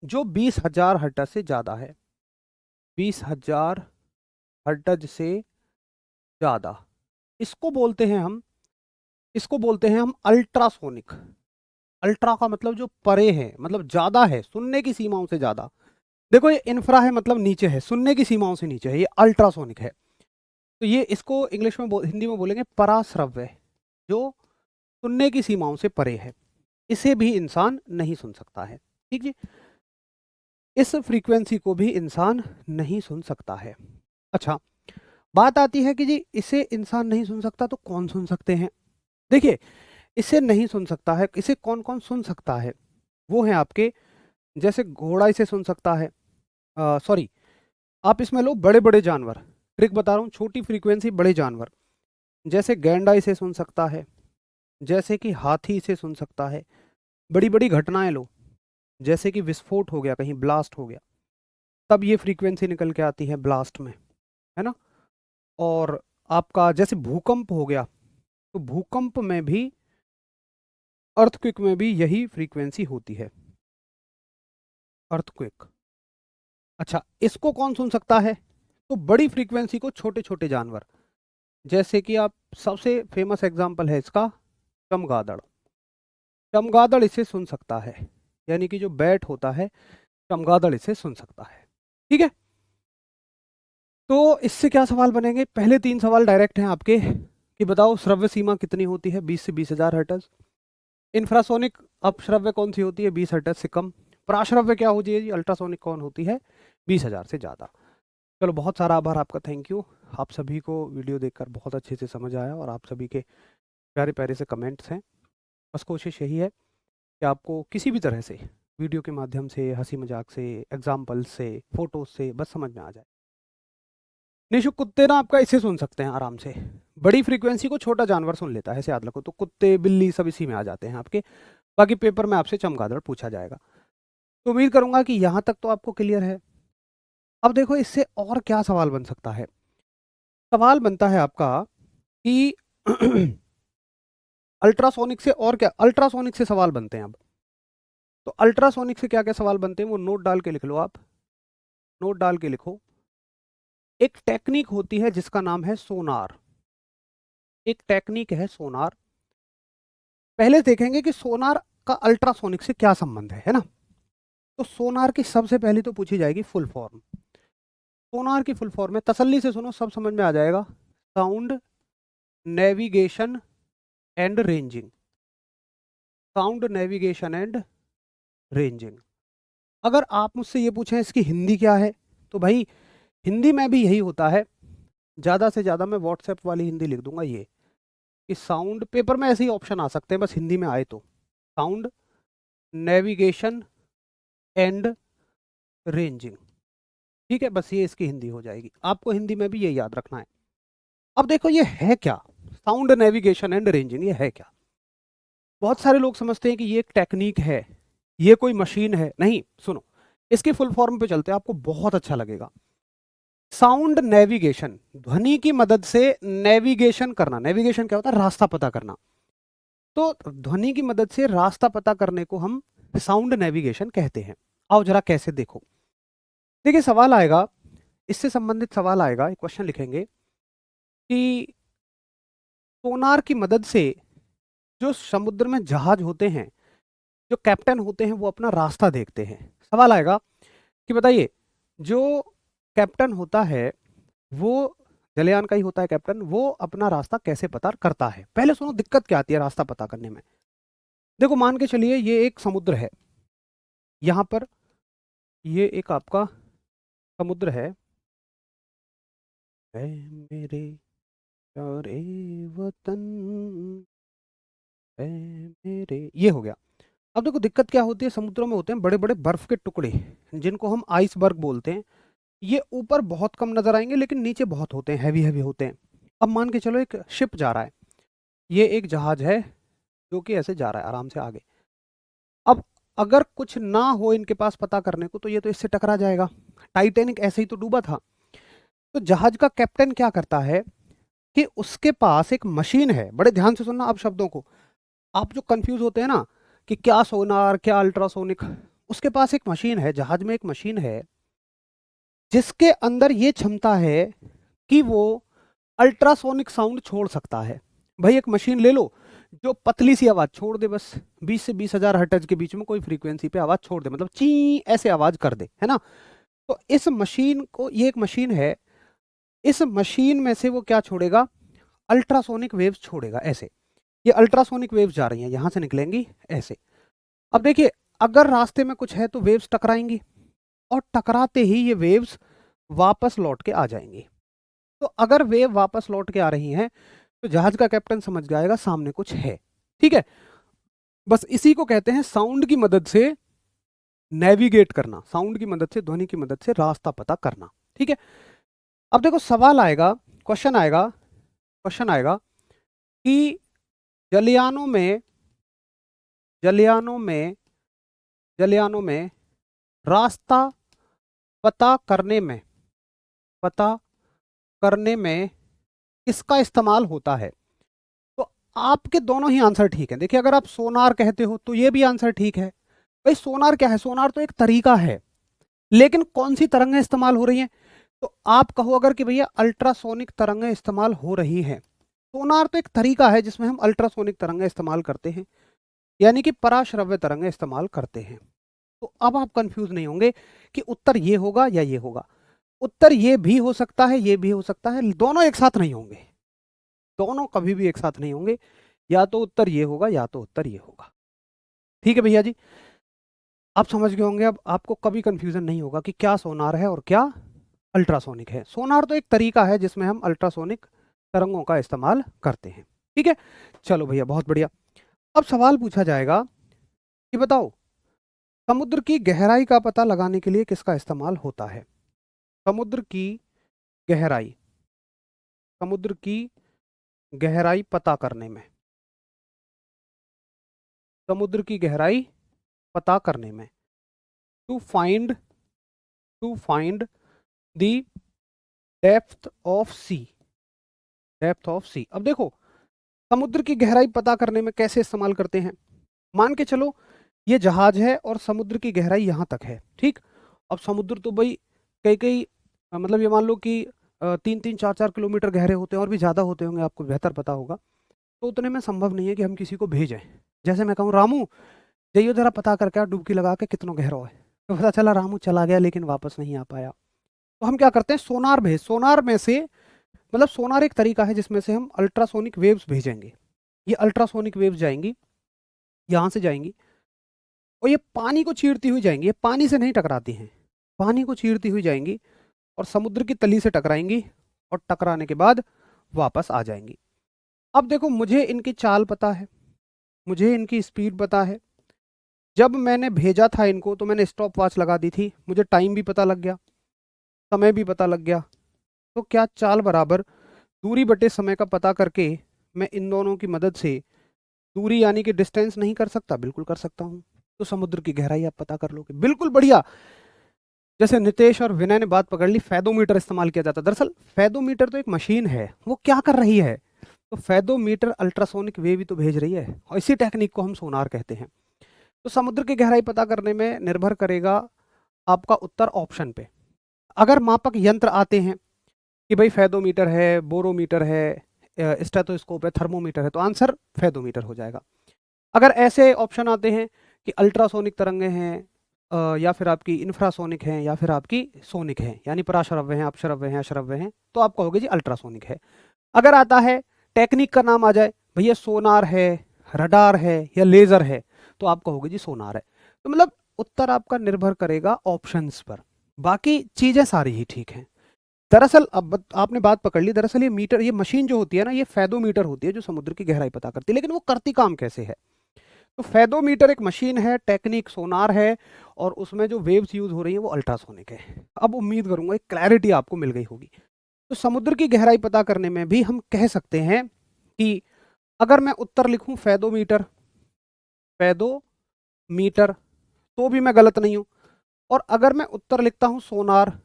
A: जो 20,000 हर्ट्ज से ज़्यादा है, 20,000 हर्ट्ज से ज़्यादा। इसको बोलते हैं हम, इसको बोलते हैं हम अल्ट्रासोनिक। अल्ट्रा का मतलब जो परे है, मतलब ज़्यादा है, सुनने की सीमाओं से ज़्यादा। देखो, ये इंफ्रा है मतलब नीचे है, सुनने की सीमाओं से नीचे है, ये अल्ट्रासोनिक है। तो ये इसको इंग्लिश में हिंदी में बोलेंगे पराश्रव्य, जो सुनने की सीमाओं से परे है। इसे भी इंसान नहीं सुन सकता है। ठीक जी, इस फ्रीक्वेंसी को भी इंसान नहीं सुन सकता है। अच्छा, बात आती है कि जी इसे इंसान नहीं सुन सकता तो कौन सुन सकते हैं? देखिए, इसे नहीं सुन सकता है, इसे कौन कौन सुन सकता है? वो है आपके, जैसे घोड़ा इसे सुन सकता है, सॉरी, आप इसमें लो बड़े बड़े जानवर, ट्रिक बता रहा हूँ, छोटी फ्रीक्वेंसी बड़े जानवर, जैसे गैंडा इसे सुन सकता है, जैसे कि हाथी इसे सुन सकता है। बड़ी बड़ी घटनाएं लो, जैसे कि विस्फोट हो गया, कहीं ब्लास्ट हो गया, तब ये फ्रीक्वेंसी निकल के आती है ब्लास्ट में, है ना। और आपका जैसे भूकंप हो गया, तो भूकंप में भी, अर्थक्वेक में भी यही फ्रीक्वेंसी होती है, अर्थक्वेक। अच्छा, इसको कौन सुन सकता है? तो बड़ी फ्रीक्वेंसी को छोटे छोटे जानवर, जैसे कि आप, सबसे फेमस एग्जांपल है इसका चमगादड़। चमगादड़ इसे सुन सकता है, यानी कि जो बैट होता है चमगादड़ इसे सुन सकता है। ठीक है, तो इससे क्या सवाल बनेंगे? पहले 3 सवाल डायरेक्ट हैं आपके कि बताओ श्रव्य सीमा कितनी होती है 20 से 20,000 हर्ट्ज। इंफ्रासोनिक अपश्रव्य कौन सी होती है 20 हर्ट्ज से कम। प्राश्रव्य क्या हो जाएगी अल्ट्रासोनिक कौन होती है 20,000 से ज़्यादा। चलो बहुत सारा आभार आपका, थैंक यू। आप सभी को वीडियो देखकर बहुत अच्छे से समझ आया और आप सभी के प्यारे प्यारे से कमेंट्स हैं। बस कोशिश यही है कि आपको किसी भी तरह से वीडियो के माध्यम से, हंसी मजाक से, एग्जाम्पल से, फोटोज से बस समझ में आ जाए। निशुक, कुत्ते ना आपका इसे सुन सकते हैं आराम से। बड़ी फ्रीक्वेंसी को छोटा जानवर सुन लेता है, ऐसे याद रखो। तो कुत्ते बिल्ली सब इसी में आ जाते हैं आपके। बाकी पेपर में आपसे चमगादड़ पूछा जाएगा। तो उम्मीद करूंगा कि यहाँ तक तो आपको क्लियर है। अब देखो इससे और क्या सवाल बन सकता है। सवाल बनता है आपका कि अल्ट्रासोनिक से और क्या, अल्ट्रासोनिक से सवाल बनते हैं अब। तो अल्ट्रासोनिक से क्या क्या सवाल बनते हैं वो नोट डाल के लिख लो आप, नोट डाल के लिखो। एक टेक्निक होती है जिसका नाम है सोनार। एक टेक्निक है सोनार। पहले देखेंगे कि सोनार का अल्ट्रासोनिक से क्या संबंध है ना। तो सोनार की सबसे पहली तो पूछी जाएगी फुल फॉर्म। सोनार की फुल फॉर्म है, तसल्ली से सुनो सब समझ में आ जाएगा। Sound navigation and ranging. Sound navigation and ranging. अगर आप मुझसे ये पूछें इसकी हिंदी क्या है, तो भाई हिंदी में भी यही होता है। ज़्यादा से ज़्यादा मैं व्हाट्सएप वाली हिंदी लिख दूंगा ये कि साउंड, पेपर में ऐसे ही ऑप्शन आ सकते हैं बस हिंदी में आए तो, साउंड नेविगेशन एंड रेंजिंग। ठीक है, बस ये इसकी हिंदी हो जाएगी। आपको हिंदी में भी ये याद रखना है। अब देखो ये है क्या, साउंड नेविगेशन एंड रेंजिंग ये है क्या। बहुत सारे लोग समझते हैं कि ये एक टेक्निक है, ये कोई मशीन है। नहीं, सुनो इसकी फुल फॉर्म पे चलते हैं, आपको बहुत अच्छा लगेगा। साउंड नेविगेशन, ध्वनि की मदद से नेविगेशन करना। नेविगेशन क्या होता है? रास्ता पता करना। तो ध्वनि की मदद से रास्ता पता करने को हम साउंड नेविगेशन कहते हैं। आओ जरा कैसे देखो। देखिए सवाल आएगा, इससे संबंधित सवाल आएगा, एक क्वेश्चन लिखेंगे कि सोनार की मदद से जो समुद्र में जहाज होते हैं, जो कैप्टन होते हैं, वो अपना रास्ता देखते हैं। सवाल आएगा कि बताइए जो कैप्टन होता है वो जलयान का ही होता है कैप्टन, वो अपना रास्ता कैसे पता करता है। पहले सुनो दिक्कत क्या आती है रास्ता पता करने में। देखो मान के चलिए ये एक समुद्र है, यहां पर ये एक आपका समुद्र है। ऐ मेरे प्यारे वतन, ऐ मेरे, ये हो गया। अब देखो दिक्कत क्या होती है, समुद्रों में होते हैं बड़े बड़े बर्फ के टुकड़े जिनको हम आइसबर्ग बोलते हैं। ये ऊपर बहुत कम नजर आएंगे लेकिन नीचे बहुत होते हैं, हैवी हैवी होते हैं। अब मान के चलो एक शिप जा रहा है, ये एक जहाज है जो कि ऐसे जा रहा है आराम से आगे। अब अगर कुछ ना हो इनके पास पता करने को तो ये तो इससे टकरा जाएगा। टाइटैनिक ऐसे ही तो डूबा था। तो जहाज का कैप्टन क्या करता है कि उसके पास एक मशीन है। बड़े ध्यान से सुनना अब शब्दों को, आप जो कंफ्यूज होते हैं ना कि क्या सोनार क्या अल्ट्रासोनिक, उसके पास एक मशीन है, जहाज में एक मशीन है जिसके अंदर ये क्षमता है कि वो अल्ट्रासोनिक साउंड छोड़ सकता है। भाई एक मशीन ले लो जो पतली सी आवाज छोड़ दे, बस 20 से 20,000 हर्ट्ज के बीच में कोई फ्रीक्वेंसी पे आवाज छोड़ दे, मतलब ची ऐसे आवाज कर दे, है ना। तो इस मशीन को, ये एक मशीन है, इस मशीन में से वो क्या छोड़ेगा, अल्ट्रासोनिक वेव्स छोड़ेगा। ऐसे ये अल्ट्रासोनिक वेव्स जा रही हैं, यहां से निकलेंगी ऐसे। अब देखिए अगर रास्ते में कुछ है तो वेव्स टकराएंगी और टकराते ही ये वेव्स वापस लौट के आ जाएंगी। तो अगर वेव वापस लौट के आ रही हैं तो जहाज का कैप्टन समझ जाएगा सामने कुछ है। ठीक है, बस इसी को कहते हैं साउंड की मदद से नेविगेट करना, साउंड की मदद से, ध्वनि की मदद से रास्ता पता करना। ठीक है, अब देखो सवाल आएगा, क्वेश्चन आएगा, क्वेश्चन आएगा कि जलयानों में, जलयानों में, जलयानों में रास्ता पता करने में, पता करने में किसका इस्तेमाल होता है। तो आपके दोनों ही आंसर ठीक है। देखिए अगर आप सोनार कहते हो तो ये भी आंसर ठीक है। भाई सोनार क्या है, सोनार तो एक तरीका है, लेकिन कौन सी तरंगें इस्तेमाल हो रही हैं। तो आप कहो अगर कि भैया अल्ट्रासोनिक तरंगें इस्तेमाल हो रही हैं, सोनार तो एक तरीका है जिसमें हम अल्ट्रासोनिक तरंगें इस्तेमाल करते हैं। यानी कि पराश्रव्य तरंगें इस्तेमाल करते हैं। तो अब आप कंफ्यूज नहीं होंगे कि उत्तर ये होगा या ये होगा। उत्तर ये भी हो सकता है, ये भी हो सकता है, दोनों एक साथ नहीं होंगे, दोनों कभी भी एक साथ नहीं होंगे। या तो उत्तर ये होगा या तो उत्तर ये होगा। ठीक है भैया जी, आप समझ गए होंगे। अब आपको कभी कंफ्यूजन नहीं होगा कि क्या सोनार है और क्या अल्ट्रासोनिक है। सोनार तो एक तरीका है जिसमें हम अल्ट्रासोनिक तरंगों का इस्तेमाल करते हैं। ठीक है, चलो भैया बहुत बढ़िया। अब सवाल पूछा जाएगा कि बताओ, समुद्र की गहराई का पता लगाने के लिए किसका इस्तेमाल होता है? समुद्र की गहराई, समुद्र की गहराई पता करने में, समुद्र की गहराई पता करने में, to find, to find the depth of sea, depth of sea. अब देखो, समुद्र की गहराई पता करने में कैसे इस्तेमाल करते हैं। मान के चलो ये जहाज है और समुद्र की गहराई यहाँ तक है, ठीक। अब समुद्र तो भाई कई कई मतलब ये मान लो कि 3-3 4-4 किलोमीटर गहरे होते हैं, और भी ज़्यादा होते होंगे, आपको बेहतर पता होगा। तो उतने में संभव नहीं है कि हम किसी को भेजें। जैसे मैं कहूँ रामू जाइयो जरा पता करके आ, डुबकी लगा के कितना गहरा है, तो पता चला रामू चला गया लेकिन वापस नहीं आ पाया। तो हम क्या करते हैं, सोनार भेज, सोनार में से मतलब सोनार एक तरीका है जिसमें से हम अल्ट्रासोनिक वेव्स भेजेंगे। ये अल्ट्रासोनिक वेव्स जाएंगी, यहाँ से जाएंगी, और ये पानी को चीरती हुई जाएंगी। ये पानी से नहीं टकराती हैं, पानी को चीरती हुई जाएंगी और समुद्र की तली से टकराएंगी, और टकराने के बाद वापस आ जाएंगी। अब देखो, मुझे इनकी चाल पता है, मुझे इनकी स्पीड पता है। जब मैंने भेजा था इनको तो मैंने स्टॉप वॉच लगा दी थी, मुझे टाइम भी पता लग गया, समय भी पता लग गया। तो क्या चाल बराबर दूरी बटे समय का पता करके मैं इन दोनों की मदद से दूरी यानी कि डिस्टेंस नहीं कर सकता? बिल्कुल कर सकता हूँ। तो समुद्र की गहराई आप पता कर लोगे, बिल्कुल बढ़िया। जैसे नितेश और विनय ने बात पकड़ ली, फेदोमीटर इस्तेमाल किया जाता है। दरअसल फेदोमीटर तो एक मशीन है, वो क्या कर रही है, तो फेदोमीटर अल्ट्रासोनिक वेव ही तो भेज रही है, और इसी टेक्निक को हम सोनार कहते हैं। तो समुद्र की गहराई पता करने में निर्भर करेगा आपका उत्तर ऑप्शन पे। अगर मापक यंत्र आते हैं कि भाई फेदोमीटर है, बोरोमीटर है, स्टेथोस्कोप है, थर्मोमीटर है, तो आंसर फेदोमीटर हो जाएगा। अगर ऐसे ऑप्शन आते हैं कि अल्ट्रासोनिक तरंगें हैं, या फिर आपकी इंफ्रासोनिक हैं, या फिर आपकी सोनिक हैं, यानी पराश्रव्य हैं, अपश्रव्य हैं, अश्रव्य हैं, तो आप कहोगे जी अल्ट्रासोनिक है। अगर आता है टेक्निक का नाम आ जाए, भैया सोनार है, रडार है, या लेजर है, तो आप कहोगे जी सोनार है। तो मतलब उत्तर आपका निर्भर करेगा ऑप्शंस पर, बाकी चीजें सारी ही ठीक हैं। दरअसल अब आपने बात पकड़ ली, दरअसल ये मीटर, ये मशीन जो होती है ना, ये फेदोमीटर होती है जो समुद्र की गहराई पता करती है। लेकिन वो करती काम कैसे है? तो फेदोमीटर एक मशीन है, टेक्निक सोनार है, और उसमें जो वेव्स यूज हो रही है वो अल्ट्रासोनिक है। अब उम्मीद करूंगा एक क्लैरिटी आपको मिल गई होगी। तो समुद्र की गहराई पता करने में भी हम कह सकते हैं कि अगर मैं उत्तर लिखूं फेदोमीटर, फेदोमीटर, तो भी मैं गलत नहीं हूं। और अगर मैं उत्तर लिखता हूं सोनार,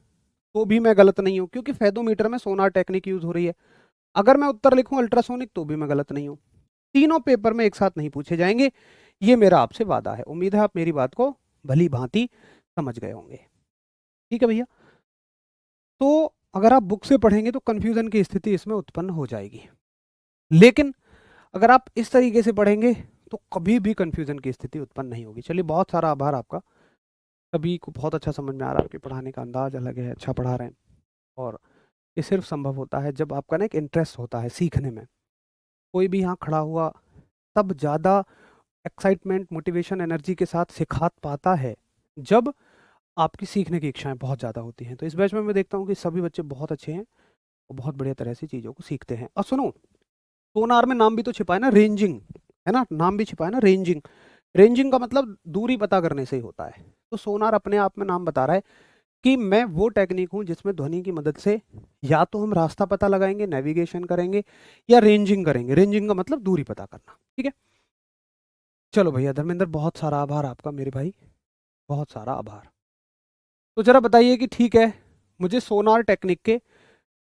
A: तो भी मैं गलत नहीं हूं, क्योंकि फेदोमीटर में सोनार टेक्निक यूज हो रही है। अगर मैं उत्तर लिखूं अल्ट्रासोनिक, तो भी मैं गलत नहीं हूं। तीनों पेपर में एक साथ नहीं पूछे जाएंगे, ये मेरा आपसे वादा है। उम्मीद है आप मेरी बात को भली भांति समझ गए होंगे। ठीक है भैया, तो अगर आप बुक से पढ़ेंगे तो कंफ्यूजन की स्थिति इसमें उत्पन्न हो जाएगी, लेकिन अगर आप इस तरीके से पढ़ेंगे तो कभी भी कंफ्यूजन की स्थिति उत्पन्न नहीं होगी। चलिए, बहुत सारा आभार आपका, सभी को बहुत अच्छा समझ में आ रहा है, आपके पढ़ाने का अंदाज अलग है, अच्छा पढ़ा रहे हैं। और ये सिर्फ संभव होता है जब आपका ना एक इंटरेस्ट होता है सीखने में। कोई भी यहाँ खड़ा हुआ तब ज़्यादा एक्साइटमेंट, मोटिवेशन, एनर्जी के साथ सिखा पाता है जब आपकी सीखने की इच्छाएं बहुत ज़्यादा होती हैं। तो इस बैच में मैं देखता हूँ कि सभी बच्चे बहुत अच्छे हैं और बहुत बढ़िया तरह से चीज़ों को सीखते हैं। और सुनो, सोनार में नाम भी तो छिपा है ना, रेंजिंग, है ना, नाम भी छिपा है ना, रेंजिंग। रेंजिंग का मतलब दूरी पता करने से ही होता है। तो सोनार अपने आप में नाम बता रहा है कि मैं वो टेक्निक हूं जिसमें ध्वनि की मदद से या तो हम रास्ता पता लगाएंगे, नेविगेशन करेंगे, या रेंजिंग करेंगे। रेंजिंग का मतलब दूरी पता करना। ठीक है, चलो भैया धर्मेंद्र, बहुत सारा आभार आपका मेरे भाई, बहुत सारा आभार। तो जरा बताइए कि ठीक है, मुझे सोनार टेक्निक के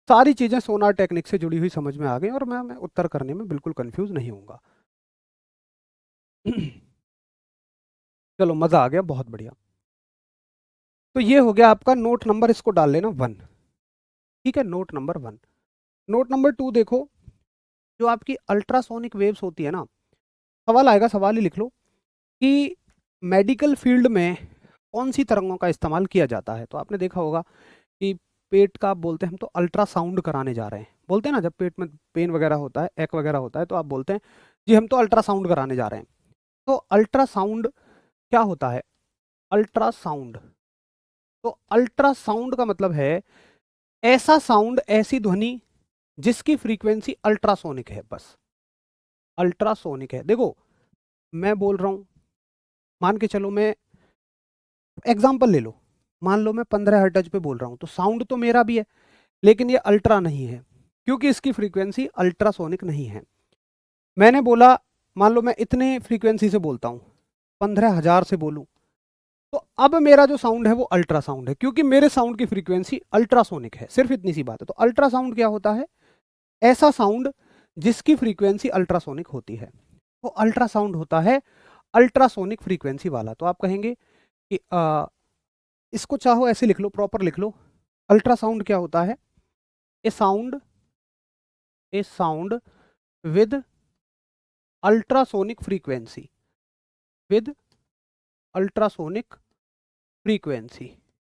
A: सारी चीजें सोनार टेक्निक से जुड़ी हुई समझ में आ गई, और मैं उत्तर करने में बिल्कुल कंफ्यूज नहीं होऊंगा। चलो, मजा आ गया, बहुत बढ़िया। तो ये हो गया आपका नोट नंबर, इसको डाल लेना 1। ठीक है, नोट नंबर 1। नोट नंबर 2 देखो, जो आपकी अल्ट्रासोनिक वेव्स होती है ना, सवाल आएगा, सवाल ही लिख लो कि मेडिकल फील्ड में कौन सी तरंगों का इस्तेमाल किया जाता है। तो आपने देखा होगा कि पेट का बोलते हैं हम तो अल्ट्रासाउंड कराने जा रहे हैं, बोलते हैं ना, जब पेट में पेन वगैरह होता है, एक वगैरह होता है, तो आप बोलते हैं जी हम तो अल्ट्रासाउंड कराने जा रहे हैं। तो अल्ट्रासाउंड क्या होता है? अल्ट्रासाउंड, तो अल्ट्रासाउंड का मतलब है ऐसा साउंड, ऐसी ध्वनि जिसकी फ्रीक्वेंसी अल्ट्रासोनिक है, बस अल्ट्रासोनिक है। देखो मैं बोल रहा हूं, मान के चलो, मैं एग्जांपल ले लो, मान लो मैं 15 हर्ट्ज पे बोल रहा हूं, तो साउंड तो मेरा भी है, लेकिन ये अल्ट्रा नहीं है क्योंकि इसकी फ्रीक्वेंसी अल्ट्रासोनिक नहीं है। मैंने बोला, मान लो मैं इतने फ्रीक्वेंसी से बोलता हूं, 15,000 से बोलूं, तो अब मेरा जो साउंड है वो अल्ट्रासाउंड है क्योंकि मेरे साउंड की फ्रीक्वेंसी अल्ट्रासोनिक है। सिर्फ इतनी सी बात है। तो अल्ट्रासाउंड क्या होता है? ऐसा साउंड जिसकी फ्रीक्वेंसी अल्ट्रासोनिक होती है, तो अल्ट्रासाउंड होता है अल्ट्रासोनिक फ्रीक्वेंसी वाला। तो आप कहेंगे कि इसको चाहो ऐसे लिख लो, प्रॉपर लिख लो। अल्ट्रासाउंड क्या होता है? A sound with ultrasonic frequency, with ultrasonic frequency,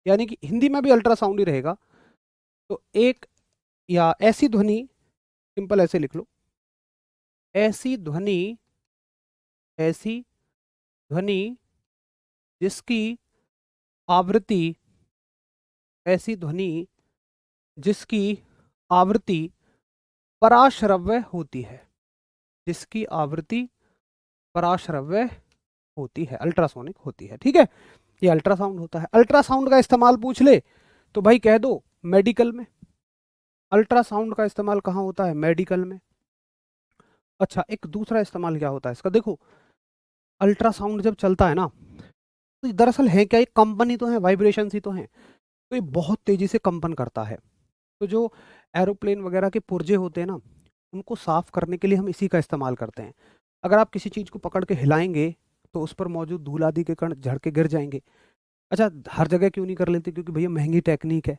A: यानी कि हिंदी में भी अल्ट्रासाउंड ही रहेगा। तो एक या ऐसी ध्वनि, सिंपल ऐसे लिख लो, ऐसी ध्वनि, ऐसी ध्वनि जिसकी आवृत्ति, ऐसी ध्वनि जिसकी आवृत्ति पराश्रव्य होती है, जिसकी आवृत्ति पराश्रव्य होती है, अल्ट्रासोनिक होती है। ठीक है, ये अल्ट्रासाउंड होता है। अल्ट्रासाउंड का इस्तेमाल पूछ ले तो भाई कह दो मेडिकल में। अल्ट्रासाउंड का इस्तेमाल कहाँ होता है? मेडिकल में। अच्छा, एक दूसरा इस्तेमाल क्या होता है इसका? देखो अल्ट्रासाउंड जब चलता है ना, तो दरअसल है क्या, एक कंपन ही तो है, वाइब्रेशन ही तो है, तो ये बहुत तेजी से कंपन करता है। तो जो एरोप्लेन वगैरह के पुर्जे होते हैं ना, उनको साफ करने के लिए हम इसी का इस्तेमाल करते हैं। अगर आप किसी चीज़ को पकड़ के हिलाएंगे तो उस पर मौजूद धूल आदि के कण झड़ के गिर जाएंगे। अच्छा, हर जगह क्यों नहीं कर लेते? क्योंकि भैया महंगी टेक्निक है,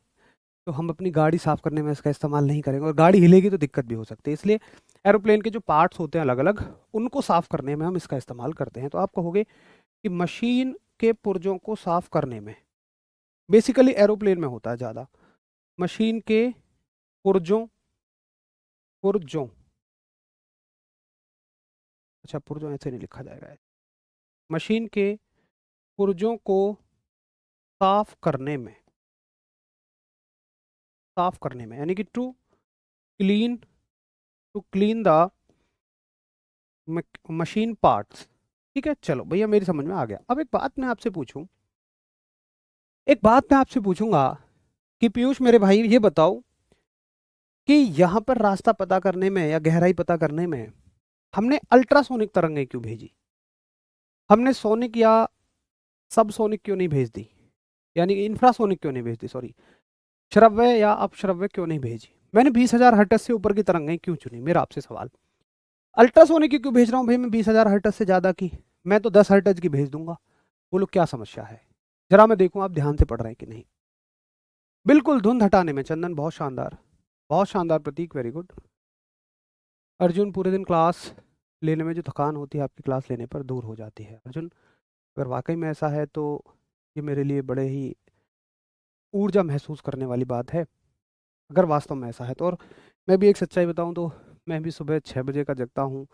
A: तो हम अपनी गाड़ी साफ करने में इसका इस्तेमाल नहीं करेंगे, और गाड़ी हिलेगी तो दिक्कत भी हो सकती है। इसलिए एरोप्लेन के जो पार्ट्स होते हैं अलग अलग, उनको साफ करने में हम इसका इस्तेमाल करते हैं। तो आप कहोगे कि मशीन के पुर्जों को साफ करने में, बेसिकली एरोप्लेन में होता है ज़्यादा, मशीन के पुर्जों, पुर्जों, अच्छा पुर्जों ऐसे नहीं लिखा जाएगा, मशीन के पुर्जों को साफ करने में, साफ करने में, यानी कि clean to clean the machine parts. ठीक है, चलो भैया मेरी समझ में आ गया। अब एक बात मैं आपसे पूछूं, एक बात मैं आपसे पूछूंगा कि पीयूष मेरे भाई ये बताओ कि यहाँ पर रास्ता पता करने में या गहराई पता करने में हमने अल्ट्रासोनिक तरंगें क्यों भेजी? हमने सोनिक या सब सोनिक क्यों नहीं भेज दी? यानी कि इंफ्रासोनिक क्यों नहीं भेज दी, सॉरी, श्रव्य या अपश्रव्य क्यों नहीं भेजी? मैंने 20,000 हर्ट्ज से ऊपर की तरंगें क्यों चुनी? मेरा आपसे सवाल। अल्ट्रासोनिक की क्यों भेज रहा हूँ भाई मैं 20,000 हर्ट्ज से ज़्यादा की? मैं तो 10 हर्ट्ज की भेज दूंगा। बोलो क्या समस्या है? जरा मैं देखूं आप ध्यान से पढ़ रहे हैं कि नहीं। बिल्कुल धुंध हटाने में, चंदन बहुत शानदार, बहुत शानदार प्रतीक, वेरी गुड। अर्जुन, पूरे दिन क्लास लेने में जो थकान होती है आपकी क्लास लेने पर दूर हो जाती है। अर्जुन, अगर वाकई में ऐसा है तो ये मेरे लिए बड़े ही ऊर्जा महसूस करने वाली बात है, अगर वास्तव में ऐसा है तो। और मैं भी एक सच्चाई बताऊं तो मैं भी सुबह 6 बजे का जगता हूँ,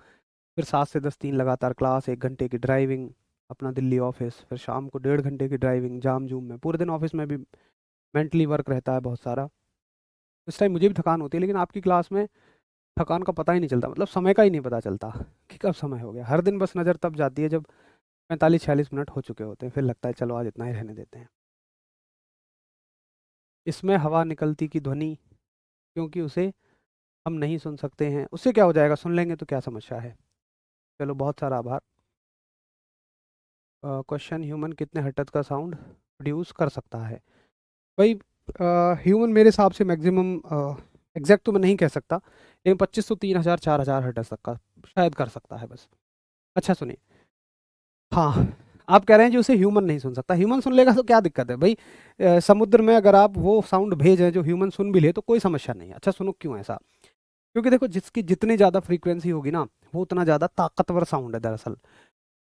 A: फिर 7 से 10 3 लगातार क्लास, 1 घंटे की ड्राइविंग, अपना दिल्ली ऑफिस, फिर शाम को 1.5 घंटे की ड्राइविंग जाम जूम में, पूरे दिन ऑफिस में भी मेंटली वर्क रहता है बहुत सारा। इस टाइम मुझे भी थकान होती है, लेकिन आपकी क्लास में थकान का पता ही नहीं चलता, मतलब समय का ही नहीं पता चलता कि कब समय हो गया। हर दिन बस नज़र तब जाती है जब 45-46 मिनट हो चुके होते हैं, फिर लगता है चलो आज इतना ही रहने देते हैं। इसमें हवा निकलती की ध्वनि, क्योंकि उसे हम नहीं सुन सकते हैं। उससे क्या हो जाएगा? सुन लेंगे तो क्या समस्या है? चलो बहुत सारा आभार। क्वेश्चन, ह्यूमन कितने हर्ट्ज का साउंड प्रोड्यूस कर सकता है? भाई ह्यूमन मेरे हिसाब से मैक्सिमम, एग्जैक्ट तो मैं नहीं कह सकता, लेकिन 2500, 3000, 4000 हर्ट्ज तक का शायद कर सकता है बस। अच्छा सुनिए, हाँ, आप कह रहे हैं जी उसे ह्यूमन नहीं सुन सकता। ह्यूमन सुन लेगा तो क्या दिक्कत है भाई? समुद्र में अगर आप वो साउंड भेजें जो ह्यूमन सुन भी ले तो कोई समस्या नहीं है। अच्छा सुनो, क्यों ऐसा? क्योंकि देखो जिसकी जितनी ज़्यादा फ्रीक्वेंसी होगी ना, वो उतना ज़्यादा ताकतवर साउंड है दरअसल।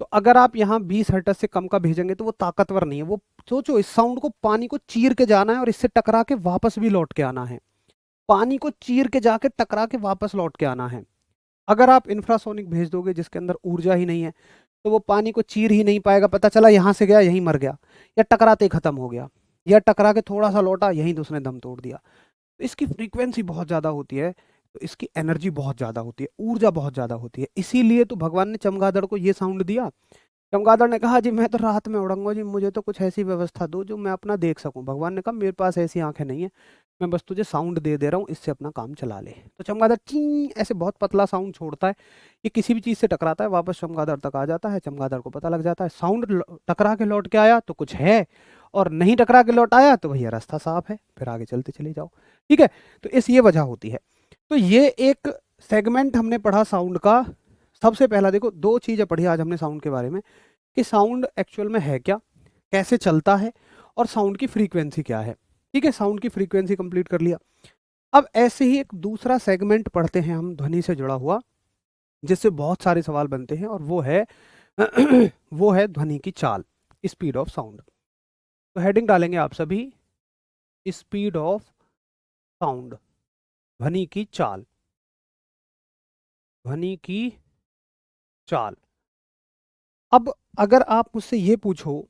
A: तो अगर आप यहाँ 20 हर्ट्ज से कम का भेजेंगे तो वो ताकतवर नहीं है। वो सोचो, इस साउंड को पानी को चीर के जाना है और इससे टकरा के वापस भी लौट के आना है। पानी को चीर के जाके टकरा के वापस लौट के आना है। अगर आप इंफ्रासोनिक भेज दोगे जिसके अंदर ऊर्जा ही नहीं है, तो वो पानी को चीर ही नहीं पाएगा। पता चला यहाँ से गया यहीं मर गया, या टकराते ही खत्म हो गया, या टकरा के थोड़ा सा लौटा यहीं तो उसने दम तोड़ दिया। तो इसकी फ्रीक्वेंसी बहुत ज़्यादा होती है, तो इसकी एनर्जी बहुत ज़्यादा होती है, ऊर्जा बहुत ज़्यादा होती है। इसीलिए तो भगवान ने चमगादड़ को ये साउंड दिया। चमगादड़ ने कहा जी मैं तो रात में उड़ूंगा जी, मुझे तो कुछ ऐसी व्यवस्था दो जो मैं अपना देख सकूं। भगवान ने कहा मेरे पास ऐसी आंखें नहीं है, मैं बस तुझे साउंड दे दे रहा हूँ, इससे अपना काम चला ले। तो चमगादड़ ची ऐसे बहुत पतला साउंड छोड़ता है, ये किसी भी चीज़ से टकराता है वापस चमगादड़ तक आ जाता है। चमगादड़ को पता लग जाता है साउंड टकरा के लौट के आया तो कुछ है, और नहीं टकरा के लौट आया तो भैया रास्ता साफ है, फिर आगे चलते चले जाओ। ठीक है, तो ये वजह होती है। तो ये एक सेगमेंट हमने पढ़ा साउंड का। सबसे पहला देखो, दो चीज़ें पढ़ी आज हमने साउंड के बारे में, कि साउंड एक्चुअल में है क्या, कैसे चलता है, और साउंड की फ्रीक्वेंसी क्या है। ठीक है, साउंड की फ्रीक्वेंसी कंप्लीट कर लिया। अब ऐसे ही एक दूसरा सेगमेंट पढ़ते हैं हम ध्वनि से जुड़ा हुआ, जिससे बहुत सारे सवाल बनते हैं, और वो है वो है ध्वनि की चाल, स्पीड ऑफ साउंड। तो हेडिंग डालेंगे आप सभी, स्पीड ऑफ साउंड, ध्वनि की चाल, ध्वनि की चाल। अब अगर आप मुझसे ये पूछो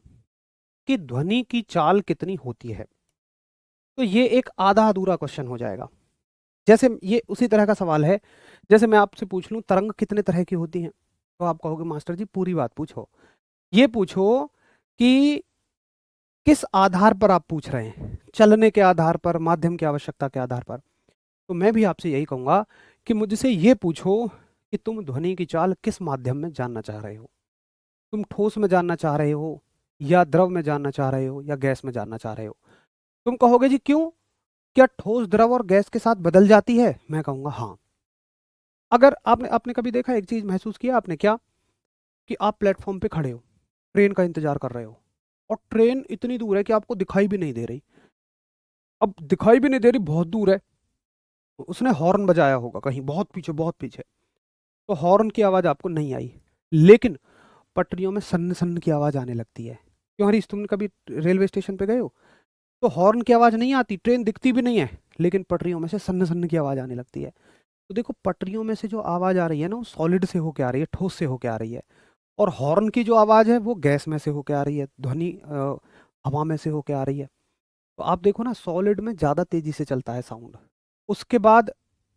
A: कि ध्वनि की चाल कितनी होती है, तो ये एक आधा अधूरा क्वेश्चन हो जाएगा। जैसे ये उसी तरह का सवाल है जैसे मैं आपसे पूछ लूं तरंग कितने तरह की होती हैं, तो आप कहोगे मास्टर जी पूरी बात पूछो। ये पूछो कि किस आधार पर आप पूछ रहे हैं, चलने के आधार पर, माध्यम की आवश्यकता के आधार पर। तो मैं भी आपसे यही कहूंगा कि मुझसे ये पूछो कि तुम ध्वनि की चाल किस माध्यम में जानना चाह रहे हो। तुम ठोस में जानना चाह रहे हो, या द्रव में जानना चाह रहे हो, या गैस में जानना चाह रहे हो। तुम कहोगे जी क्यों, क्या ठोस द्रव और गैस के साथ बदल जाती है? मैं कहूंगा हाँ। अगर आपने आपने कभी देखा, एक चीज महसूस किया आपने क्या, कि आप प्लेटफॉर्म पे खड़े हो, ट्रेन का इंतजार कर रहे हो, और ट्रेन इतनी दूर है कि आपको दिखाई भी नहीं दे रही। अब दिखाई भी नहीं दे रही, बहुत दूर है, तो उसने हॉर्न बजाया होगा कहीं बहुत पीछे, बहुत पीछे, तो हॉर्न की आवाज आपको नहीं आई, लेकिन पटरियों में सन्न सन्न की आवाज आने लगती है। क्यों हरीश, तुमने कभी रेलवे स्टेशन पे गए हो? तो हॉर्न की आवाज नहीं आती, ट्रेन दिखती भी नहीं है, लेकिन पटरियों में से सन्न सन्न की आवाज आने लगती है। तो देखो, पटरियों में से जो आवाज आ रही है ना, वो सॉलिड से होके आ रही है, ठोस से होके आ रही है। और हॉर्न की जो आवाज है वो गैस में से होके आ रही है, ध्वनि हवा में से होके आ रही है। तो आप देखो ना, सॉलिड में ज़्यादा तेजी से चलता है साउंड, उसके बाद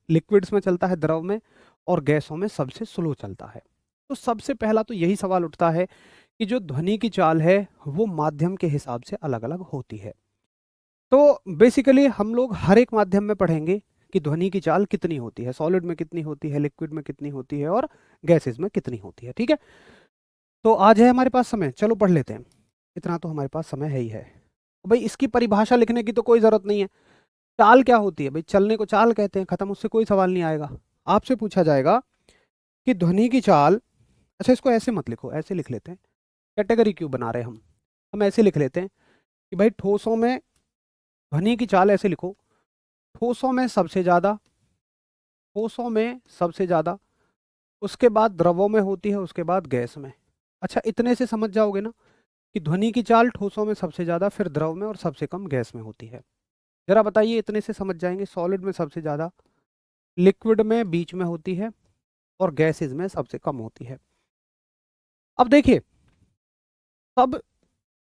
A: लिक्विड्स में चलता है, द्रव में, और गैसों में सबसे स्लो चलता है। तो सबसे पहला तो यही सवाल उठता है कि जो ध्वनि की चाल है वो माध्यम के हिसाब से अलग अलग होती है। तो बेसिकली हम लोग हर एक माध्यम में पढ़ेंगे कि ध्वनि की चाल कितनी होती है, सॉलिड में कितनी होती है, लिक्विड में कितनी होती है, और गैसेस में कितनी होती है। ठीक है, तो आज है हमारे पास समय, चलो पढ़ लेते हैं। इतना तो हमारे पास समय है ही है। भाई इसकी परिभाषा लिखने की तो कोई ज़रूरत नहीं है। चाल क्या होती है भाई, चलने को चाल कहते हैं, खत्म, उससे कोई सवाल नहीं आएगा। आपसे पूछा जाएगा कि ध्वनि की चाल, अच्छा इसको ऐसे मत लिखो, ऐसे लिख लेते हैं, कैटेगरी क्यों बना रहे हैं हम ऐसे लिख लेते हैं कि भाई ठोसों में ध्वनि की चाल ऐसे लिखो, ठोसों में सबसे ज़्यादा, ठोसों में सबसे ज़्यादा, उसके बाद द्रवों में होती है, उसके बाद गैस में। अच्छा इतने से समझ जाओगे ना कि ध्वनि की चाल ठोसों में सबसे ज़्यादा, फिर द्रव में, और सबसे कम गैस में होती है। जरा बताइए, इतने से समझ जाएंगे, सॉलिड में सबसे ज़्यादा, लिक्विड में बीच में होती है, और गैसेज में सबसे कम होती है। अब देखिए, तब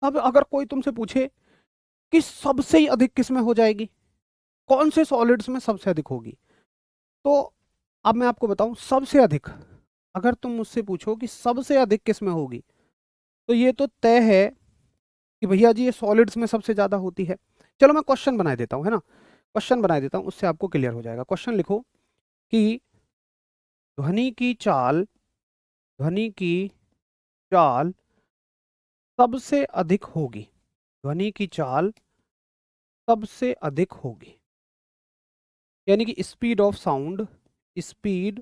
A: अब अगर कोई तुमसे पूछे कि सबसे ही अधिक किस में हो जाएगी, कौन से सॉलिड्स में सबसे अधिक होगी, तो अब मैं आपको बताऊं सबसे अधिक, अगर तुम मुझसे पूछो कि सबसे अधिक किस में होगी, तो ये तो तय है कि भैया जी ये सॉलिड्स में सबसे ज्यादा होती है। चलो मैं क्वेश्चन बना देता हूँ, है ना, क्वेश्चन बना देता हूँ, उससे आपको क्लियर हो जाएगा। क्वेश्चन लिखो कि ध्वनि की चाल, ध्वनि की चाल सबसे अधिक होगी, ध्वनि की चाल सबसे अधिक होगी, यानी कि speed of sound, speed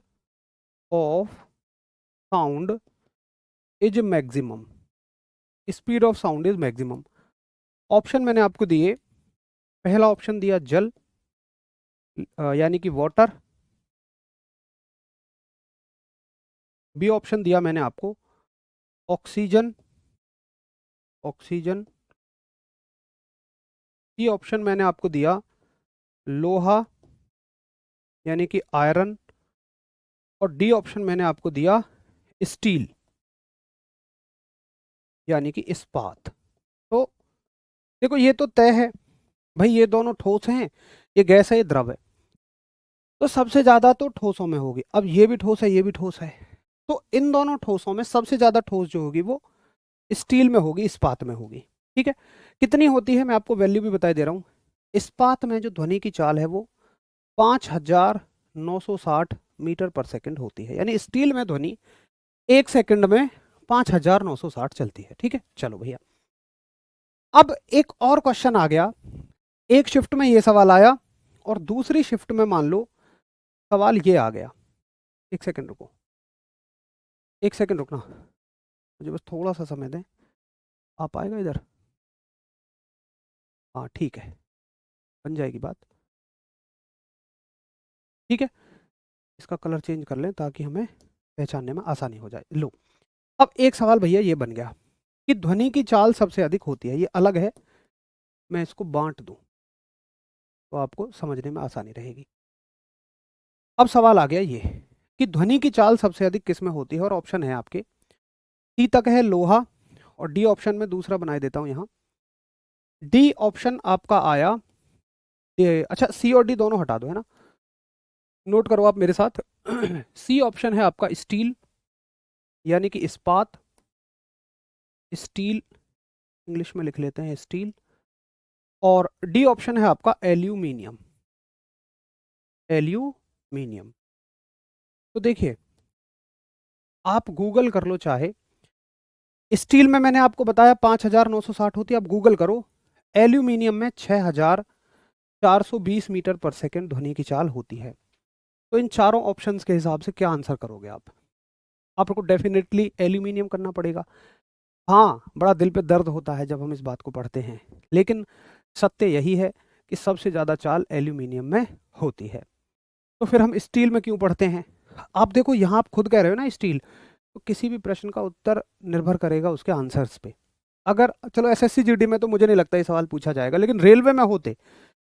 A: of sound is maximum, speed of sound is maximum. Option मैंने आपको दिए, पहला ऑप्शन दिया जल, यानी कि वाटर, बी ऑप्शन दिया मैंने आपको ऑक्सीजन, ऑक्सीजन। सी ऑप्शन मैंने आपको दिया लोहा यानी कि आयरन, और डी ऑप्शन मैंने आपको दिया स्टील यानी कि इस्पात। तो देखो ये तो तय है भाई, ये दोनों ठोस हैं, ये गैस है, ये द्रव है, तो सबसे ज्यादा तो ठोसों में होगी। अब ये भी ठोस है, ये भी ठोस है, तो इन दोनों ठोसों में सबसे ज्यादा ठोस जो होगी वो स्टील में होगी, इस्पात में होगी। ठीक है, कितनी होती है मैं आपको वैल्यू भी बता दे रहा हूँ। इस्पात में जो ध्वनि की चाल है वो 5960 मीटर पर सेकंड होती है, यानी स्टील में ध्वनि 1 सेकंड में 5960 चलती है। ठीक है, चलो भैया, अब एक और क्वेश्चन आ गया। एक शिफ्ट में ये सवाल आया और दूसरी शिफ्ट में मान लो सवाल ये आ गया। एक सेकंड रुको, एक सेकंड रुकना, मुझे बस थोड़ा सा समय दें। आ पाएगा इधर? हाँ ठीक है, बन जाएगी बात। ठीक है, इसका कलर चेंज कर लें ताकि हमें पहचानने में आसानी हो जाए। लो, अब एक सवाल भैया ये बन गया कि ध्वनि की चाल सबसे अधिक होती है, ये अलग है, मैं इसको बांट दूं तो आपको समझने में आसानी रहेगी। अब सवाल आ गया ये कि ध्वनि की चाल सबसे अधिक किस में होती है, और ऑप्शन है आपके सी तक है लोहा, और डी ऑप्शन में दूसरा बनाए देता हूं यहां। डी ऑप्शन आपका आया ये, अच्छा सी और डी दोनों हटा दो, है ना, नोट करो आप मेरे साथ। सी ऑप्शन है आपका स्टील यानी कि इस्पात, स्टील इंग्लिश में लिख लेते हैं स्टील, और डी ऑप्शन है आपका एल्यूमिनियम, एल्यूमिनियम। तो देखिए, आप गूगल कर लो चाहे, स्टील में मैंने आपको बताया 5960 होती है, आप गूगल करो, एल्यूमिनियम में 6420 मीटर पर सेकंड ध्वनि की चाल होती है। तो इन चारों ऑप्शंस के हिसाब से क्या आंसर करोगे आप? आपको डेफिनेटली एल्यूमिनियम करना पड़ेगा। हाँ, बड़ा दिल पे दर्द होता है जब हम इस बात को पढ़ते हैं, लेकिन सत्य यही है कि सबसे ज़्यादा चाल एल्यूमिनियम में होती है। तो फिर हम स्टील में क्यों पढ़ते हैं? आप देखो यहाँ आप खुद कह रहे हो ना स्टील, तो किसी भी प्रश्न का उत्तर निर्भर करेगा उसके आंसर्स पे। अगर चलो एसएससी जीडी में तो मुझे नहीं लगता ये सवाल पूछा जाएगा, लेकिन रेलवे में होते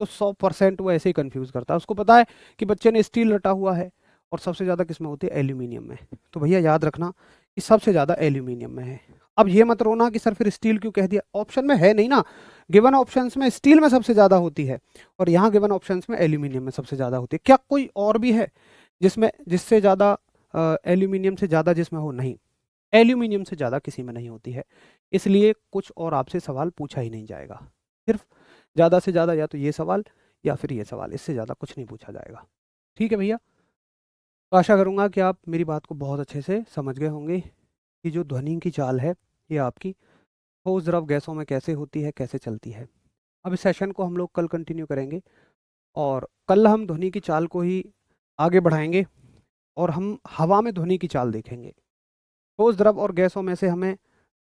A: तो 100% वो ऐसे ही कंफ्यूज करता है। उसको पता है कि बच्चे ने स्टील रटा हुआ है और सबसे ज़्यादा किस में होती है? एल्यूमिनियम में। तो भैया याद रखना कि सबसे ज़्यादा एल्यूमिनियम में है। अब ये मत रोना कि सर फिर स्टील क्यों कह दिया, ऑप्शन में है नहीं ना, गिवन ऑप्शंस में स्टील में सबसे ज़्यादा होती है और यहाँ गिवन ऑप्शंस में एल्यूमिनियम में सबसे ज़्यादा होती है। क्या कोई और भी है जिसमें जिससे ज़्यादा एल्यूमिनियम से ज़्यादा जिसमें हो? नहीं, एल्यूमिनियम से ज़्यादा किसी में नहीं होती है, इसलिए कुछ और आपसे सवाल पूछा ही नहीं जाएगा। सिर्फ ज़्यादा से ज़्यादा या तो ये सवाल या फिर ये सवाल, इससे ज़्यादा कुछ नहीं पूछा जाएगा। ठीक है भैया, तो आशा करूँगा कि आप मेरी बात को बहुत अच्छे से समझ गए होंगे कि जो ध्वनि की चाल है ये आपकी ठोस द्रव गैसों में कैसे होती है, कैसे चलती है। अब इस सेशन को हम लोग कल कंटिन्यू करेंगे और कल हम ध्वनि की चाल को ही आगे बढ़ाएंगे और हम हवा में ध्वनि की चाल देखेंगे। ठोस द्रव और गैसों में से हमें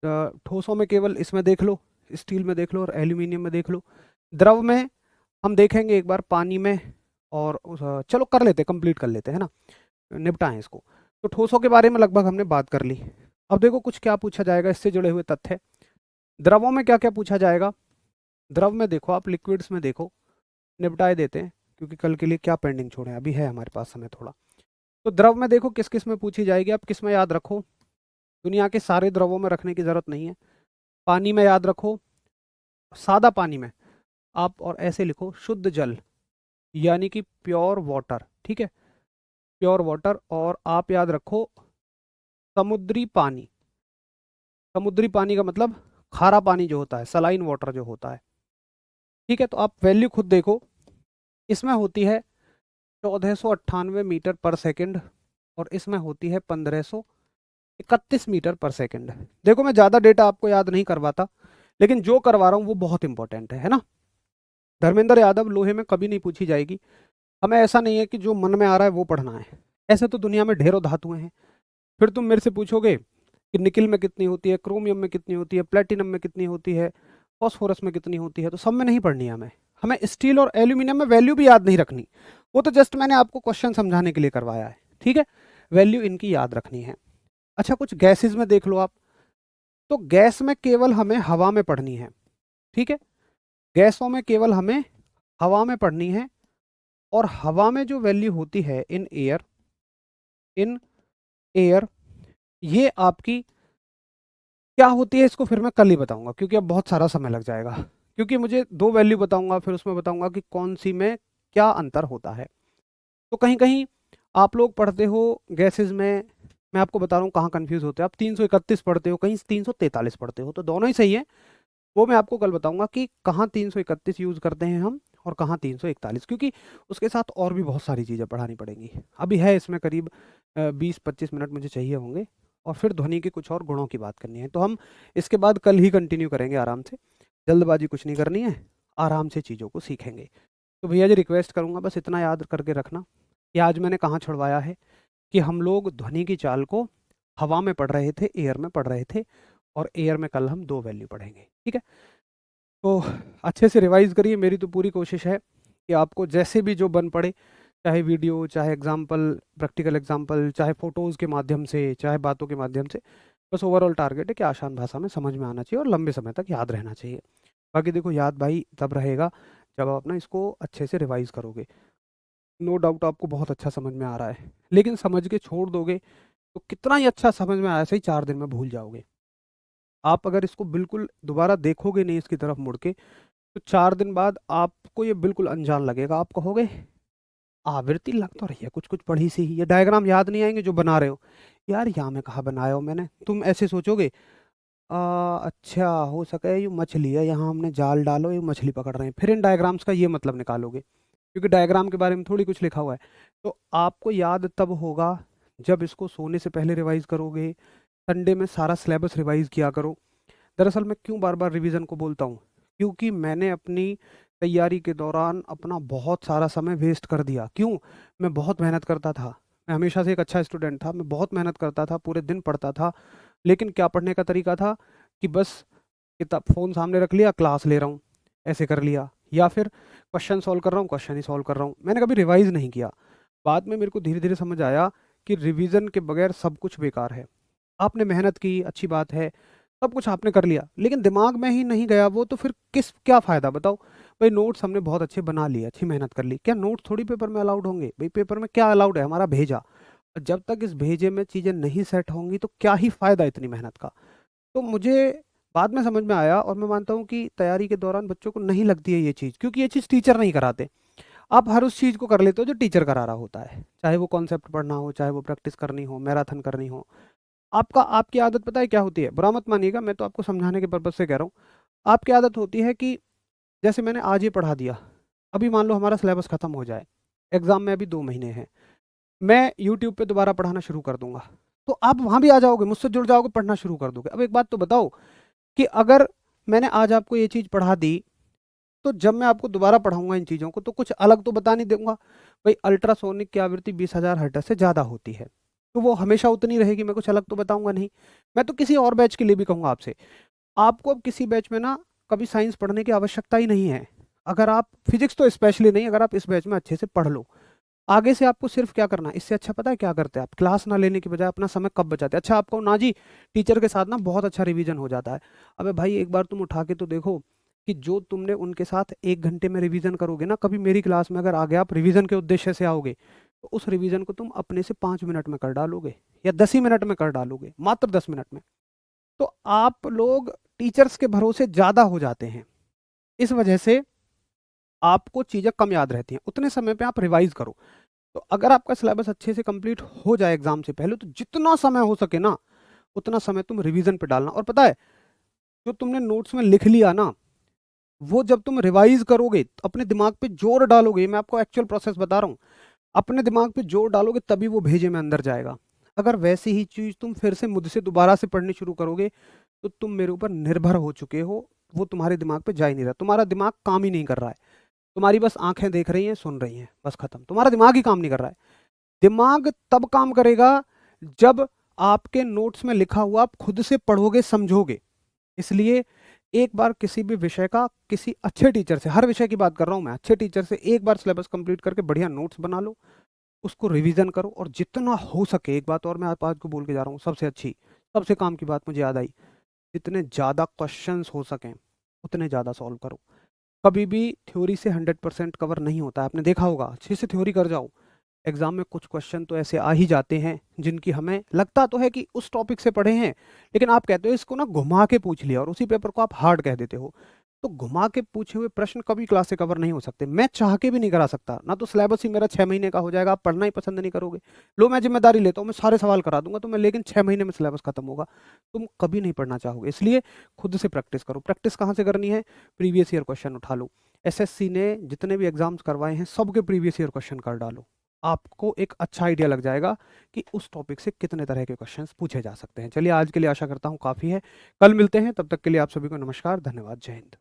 A: ठोसों में केवल इसमें देख लो, स्टील में देख लो और एल्यूमिनियम में देख लो। द्रव में हम देखेंगे एक बार पानी में, और चलो कर लेते, कंप्लीट कर लेते हैं ना, निपटाएं इसको। तो ठोसों के बारे में लगभग हमने बात कर ली। अब देखो कुछ क्या पूछा जाएगा, इससे जुड़े हुए तथ्य। द्रवों में क्या क्या पूछा जाएगा? द्रव में देखो आप, लिक्विड्स में देखो, निपटाए देते हैं क्योंकि कल के लिए क्या पेंडिंग छोड़े, अभी है हमारे पास समय थोड़ा। तो द्रव में देखो किस किस में पूछी जाएगी, आप किस में याद रखो, दुनिया के सारे द्रवों में रखने की जरूरत नहीं है। पानी में याद रखो, सादा पानी में आप, और ऐसे लिखो शुद्ध जल यानी कि प्योर वाटर। ठीक है, प्योर वाटर। और आप याद रखो समुद्री पानी, समुद्री पानी का मतलब खारा पानी जो होता है, सलाइन वाटर जो होता है। ठीक है, तो आप वैल्यू खुद देखो, इसमें होती है 1498 मीटर पर सेकंड और इसमें होती है 1531 मीटर पर सेकंड। देखो मैं ज़्यादा डेटा आपको याद नहीं करवाता, लेकिन जो करवा रहा हूँ वो बहुत इंपॉर्टेंट है ना। धर्मेंद्र यादव लोहे में कभी नहीं पूछी जाएगी, हमें ऐसा नहीं है कि जो मन में आ रहा है वो पढ़ना है। ऐसे तो दुनिया में ढेरों धातुएं हैं, फिर तुम मेरे से पूछोगे कि निकिल में कितनी होती है, क्रोमियम में कितनी होती है, प्लेटिनम में कितनी होती है, फॉस्फोरस में कितनी होती है, तो सब में नहीं पढ़नी है हमें। हमें स्टील और एल्यूमिनियम में वैल्यू भी याद नहीं रखनी, वो तो जस्ट मैंने आपको क्वेश्चन समझाने के लिए करवाया है। ठीक है, वैल्यू इनकी याद रखनी है। अच्छा, कुछ गैसेज में देख लो आप, तो गैस में केवल हमें हवा में पढ़नी है, ठीक है, गैसों में केवल हमें हवा में पढ़नी है। और हवा में जो वैल्यू होती है इन एयर, ये आपकी क्या होती है इसको फिर मैं कल ही बताऊंगा, क्योंकि अब बहुत सारा समय लग जाएगा, क्योंकि मुझे दो वैल्यू बताऊंगा, फिर उसमें बताऊंगा कि कौन सी में क्या अंतर होता है। तो कहीं कहीं आप लोग पढ़ते हो गैसेस में, मैं आपको बता रहा हूँ कहाँ कंफ्यूज होते हैं आप, 331 पढ़ते हो, कहीं 343 पढ़ते हो, तो दोनों ही सही है। वो मैं आपको कल बताऊंगा कि कहाँ 331 यूज़ करते हैं हम और कहाँ 341, क्योंकि उसके साथ और भी बहुत सारी चीज़ें पढ़ानी पड़ेंगी। अभी है इसमें करीब 20-25 मिनट मुझे चाहिए होंगे, और फिर ध्वनि के कुछ और गुणों की बात करनी है, तो हम इसके बाद कल ही कंटिन्यू करेंगे आराम से। जल्दबाजी कुछ नहीं करनी है, आराम से चीज़ों को सीखेंगे। तो भैया जी रिक्वेस्ट करूँगा बस इतना याद करके रखना कि आज मैंने कहाँ छुड़वाया है, कि हम लोग ध्वनि की चाल को हवा में पढ़ रहे थे, एयर में पढ़ रहे थे, और एयर में कल हम दो वैल्यू पढ़ेंगे, ठीक है। तो अच्छे से रिवाइज करिए, मेरी तो पूरी कोशिश है कि आपको जैसे भी जो बन पड़े, चाहे वीडियो, चाहे एग्जाम्पल, प्रैक्टिकल एग्जाम्पल, चाहे फोटोज़ के माध्यम से, चाहे बातों के माध्यम से, बस ओवरऑल टारगेट है कि आसान भाषा में समझ में आना चाहिए और लंबे समय तक याद रहना चाहिए। बाकी देखो याद भाई तब रहेगा जब आप ना इसको अच्छे से रिवाइज करोगे। नो डाउट आपको बहुत अच्छा समझ में आ रहा है, लेकिन समझ के छोड़ दोगे तो कितना ही अच्छा समझ में आया, सही 4 दिन में भूल जाओगे। आप अगर इसको बिल्कुल दोबारा देखोगे नहीं इसकी तरफ मुड़ के, तो 4 दिन बाद आपको ये बिल्कुल अनजान लगेगा, आप कहोगे आवृत्ति लग तो रही है कुछ कुछ पढ़ी सी, ये डायग्राम याद नहीं आएंगे जो बना रहे हो, यार यहाँ में कहाँ बनाया हो मैंने, तुम ऐसे सोचोगे। अच्छा हो सके ये मछली है, यहाँ हमने जाल डालो ये मछली पकड़ रहे हैं, फिर इन डायग्राम्स का ये मतलब निकालोगे, क्योंकि डायग्राम के बारे में थोड़ी कुछ लिखा हुआ है। तो आपको याद तब होगा जब इसको सोने से पहले रिवाइज करोगे, संडे में सारा सिलेबस रिवाइज किया करो। दरअसल मैं क्यों बार बार रिवीजन को बोलता हूँ, क्योंकि मैंने अपनी तैयारी के दौरान अपना बहुत सारा समय वेस्ट कर दिया। क्यों? मैं बहुत मेहनत करता था, मैं हमेशा से एक अच्छा स्टूडेंट था, मैं बहुत मेहनत करता था, पूरे दिन पढ़ता था, लेकिन क्या पढ़ने का तरीका था कि बस किताब फ़ोन सामने रख लिया, क्लास ले रहा हूँ, ऐसे कर लिया, या फिर क्वेश्चन सॉल्व कर रहा हूँ, क्वेश्चन ही सॉल्व कर रहा हूँ, मैंने कभी रिवाइज नहीं किया। बाद में मेरे को धीरे धीरे समझ आया कि रिवीजन के बगैर सब कुछ बेकार है। आपने मेहनत की, अच्छी बात है, सब कुछ आपने कर लिया, लेकिन दिमाग में ही नहीं गया वो, तो फिर किस क्या फ़ायदा बताओ। भाई नोट्स हमने बहुत अच्छे बना लिए, अच्छी मेहनत कर ली, क्या नोट्स थोड़ी पेपर में अलाउड होंगे? भाई पेपर में क्या अलाउड है? हमारा भेजा। और जब तक इस भेजे में चीज़ें नहीं सेट होंगी तो क्या ही फ़ायदा इतनी मेहनत का। तो मुझे बाद में समझ में आया, और मैं मानता हूँ कि तैयारी के दौरान बच्चों को नहीं लगती है ये चीज़, क्योंकि ये चीज़ टीचर नहीं कराते। आप हर उस चीज़ को कर लेते हो जो टीचर करा रहा होता है, चाहे वो कॉन्सेप्ट पढ़ना हो, चाहे वो प्रैक्टिस करनी हो, मैराथन करनी हो। आपकी आदत पता है क्या होती है? बुरा मत मानिएगा, मैं तो आपको समझाने के पर्पज से कह रहा हूँ। आपकी आदत होती है कि जैसे मैंने आज ही पढ़ा दिया, अभी मान लो हमारा सिलेबस खत्म हो जाए, एग्जाम में अभी 2 महीने हैं, मैं यूट्यूब पे दोबारा पढ़ाना शुरू कर दूंगा, तो आप वहां भी आ जाओगे, मुझसे जुड़ जाओगे, पढ़ना शुरू कर दोगे। अब एक बात तो बताओ कि अगर मैंने आज आपको ये चीज़ पढ़ा दी, तो जब मैं आपको दोबारा पढ़ाऊंगा इन चीज़ों को तो कुछ अलग तो बता नहीं दूंगा। भाई अल्ट्रासोनिक की आवृत्ति 20,000 हर्ट्ज से ज़्यादा होती है, तो वो हमेशा उतनी रहेगी, मैं कुछ अलग तो बताऊंगा नहीं। मैं तो किसी और बैच के लिए भी कहूँगा आपसे, आपको अब किसी बैच में ना कभी साइंस पढ़ने की आवश्यकता ही नहीं है। अगर आप फिजिक्स तो स्पेशली नहीं, अगर आप इस बैच में अच्छे से पढ़ लो, आगे से आपको सिर्फ क्या करना है, इससे अच्छा पता है क्या करते हैं आप? क्लास ना लेने की बजाय अपना समय कब बचाते हैं। अच्छा आपको ना जी, टीचर के साथ ना बहुत अच्छा रिवीजन हो जाता है। अबे भाई एक बार तुम उठा के तो देखो कि जो तुमने उनके साथ 1 घंटे में रिवीजन करोगे ना, कभी मेरी क्लास में अगर आगे आप रिवीजन के उद्देश्य से आओगे, तो उस रिवीजन को तुम अपने से 5 मिनट में कर डालोगे, या 10 ही मिनट में कर डालोगे, मात्र 10 मिनट में। तो आप लोग टीचर्स के भरोसे ज़्यादा हो जाते हैं, इस वजह से आपको चीज़ें कम याद रहती हैं। उतने समय पे आप रिवाइज करो। तो अगर आपका सिलेबस अच्छे से कंप्लीट हो जाए एग्जाम से पहले, तो जितना समय हो सके ना उतना समय तुम रिवीजन पे डालना। और पता है, जो तुमने नोट्स में लिख लिया ना, वो जब तुम रिवाइज करोगे तो अपने दिमाग पे जोर डालोगे, मैं आपको एक्चुअल प्रोसेस बता रहा हूँ, अपने दिमाग पे जोर डालोगे तभी वो भेजे में अंदर जाएगा। अगर वैसी ही चीज़ तुम फिर से मुझसे दोबारा से पढ़नी शुरू करोगे, तो तुम मेरे ऊपर निर्भर हो चुके हो, वो तुम्हारे दिमाग पे जा ही नहीं रहा, तुम्हारा दिमाग काम ही नहीं कर रहा है, तुम्हारी बस आंखें देख रही हैं, सुन रही हैं, बस खत्म, तुम्हारा दिमाग ही काम नहीं कर रहा है। दिमाग तब काम करेगा जब आपके नोट्स में लिखा हुआ आप खुद से पढ़ोगे, समझोगे। इसलिए एक बार किसी भी विषय का किसी अच्छे टीचर से, हर विषय की बात कर रहा हूं मैं, अच्छे टीचर से एक बार सिलेबस कंप्लीट करके बढ़िया नोट्स बना लो, उसको रिवीजन करो, और जितना हो सके, एक बात और मैं आप आज को बोल के जा रहा हूँ, सबसे अच्छी, सबसे काम की बात मुझे याद आई, जितने ज़्यादा क्वेश्चंस हो सकें उतने ज़्यादा सॉल्व करो। कभी भी थ्योरी से 100% कवर नहीं होता है, आपने देखा होगा। अच्छे से थ्योरी कर जाओ, एग्जाम में कुछ क्वेश्चन तो ऐसे आ ही जाते हैं जिनकी हमें लगता तो है कि उस टॉपिक से पढ़े हैं, लेकिन आप कहते हो इसको ना घुमा के पूछ लिया और उसी पेपर को आप हार्ड कह देते हो। तो घुमा के पूछे हुए प्रश्न कभी क्लास से कवर नहीं हो सकते, मैं चाह के भी नहीं करा सकता ना। तो सिलेबस ही मेरा 6 महीने का हो जाएगा, आप पढ़ना ही पसंद नहीं करोगे। लो, मैं जिम्मेदारी लेता हूँ, मैं सारे सवाल करा दूंगा तुम्हें, लेकिन 6 महीने में सिलेबस खत्म होगा, तुम कभी नहीं पढ़ना चाहोगे। इसलिए खुद से प्रैक्टिस करो। प्रैक्टिस कहाँ से करनी है? प्रीवियस ईयर क्वेश्चन उठा लो। एसएससी ने जितने भी एग्जाम्स करवाए हैं सबके प्रीवियस ईयर क्वेश्चन कर डालो, आपको एक अच्छा आइडिया लग जाएगा कि उस टॉपिक से कितने तरह के क्वेश्चंस पूछे जा सकते हैं। चलिए, आज के लिए आशा करता हूँ काफ़ी है। कल मिलते हैं, तब तक के लिए आप सभी को नमस्कार, धन्यवाद, जय हिंद।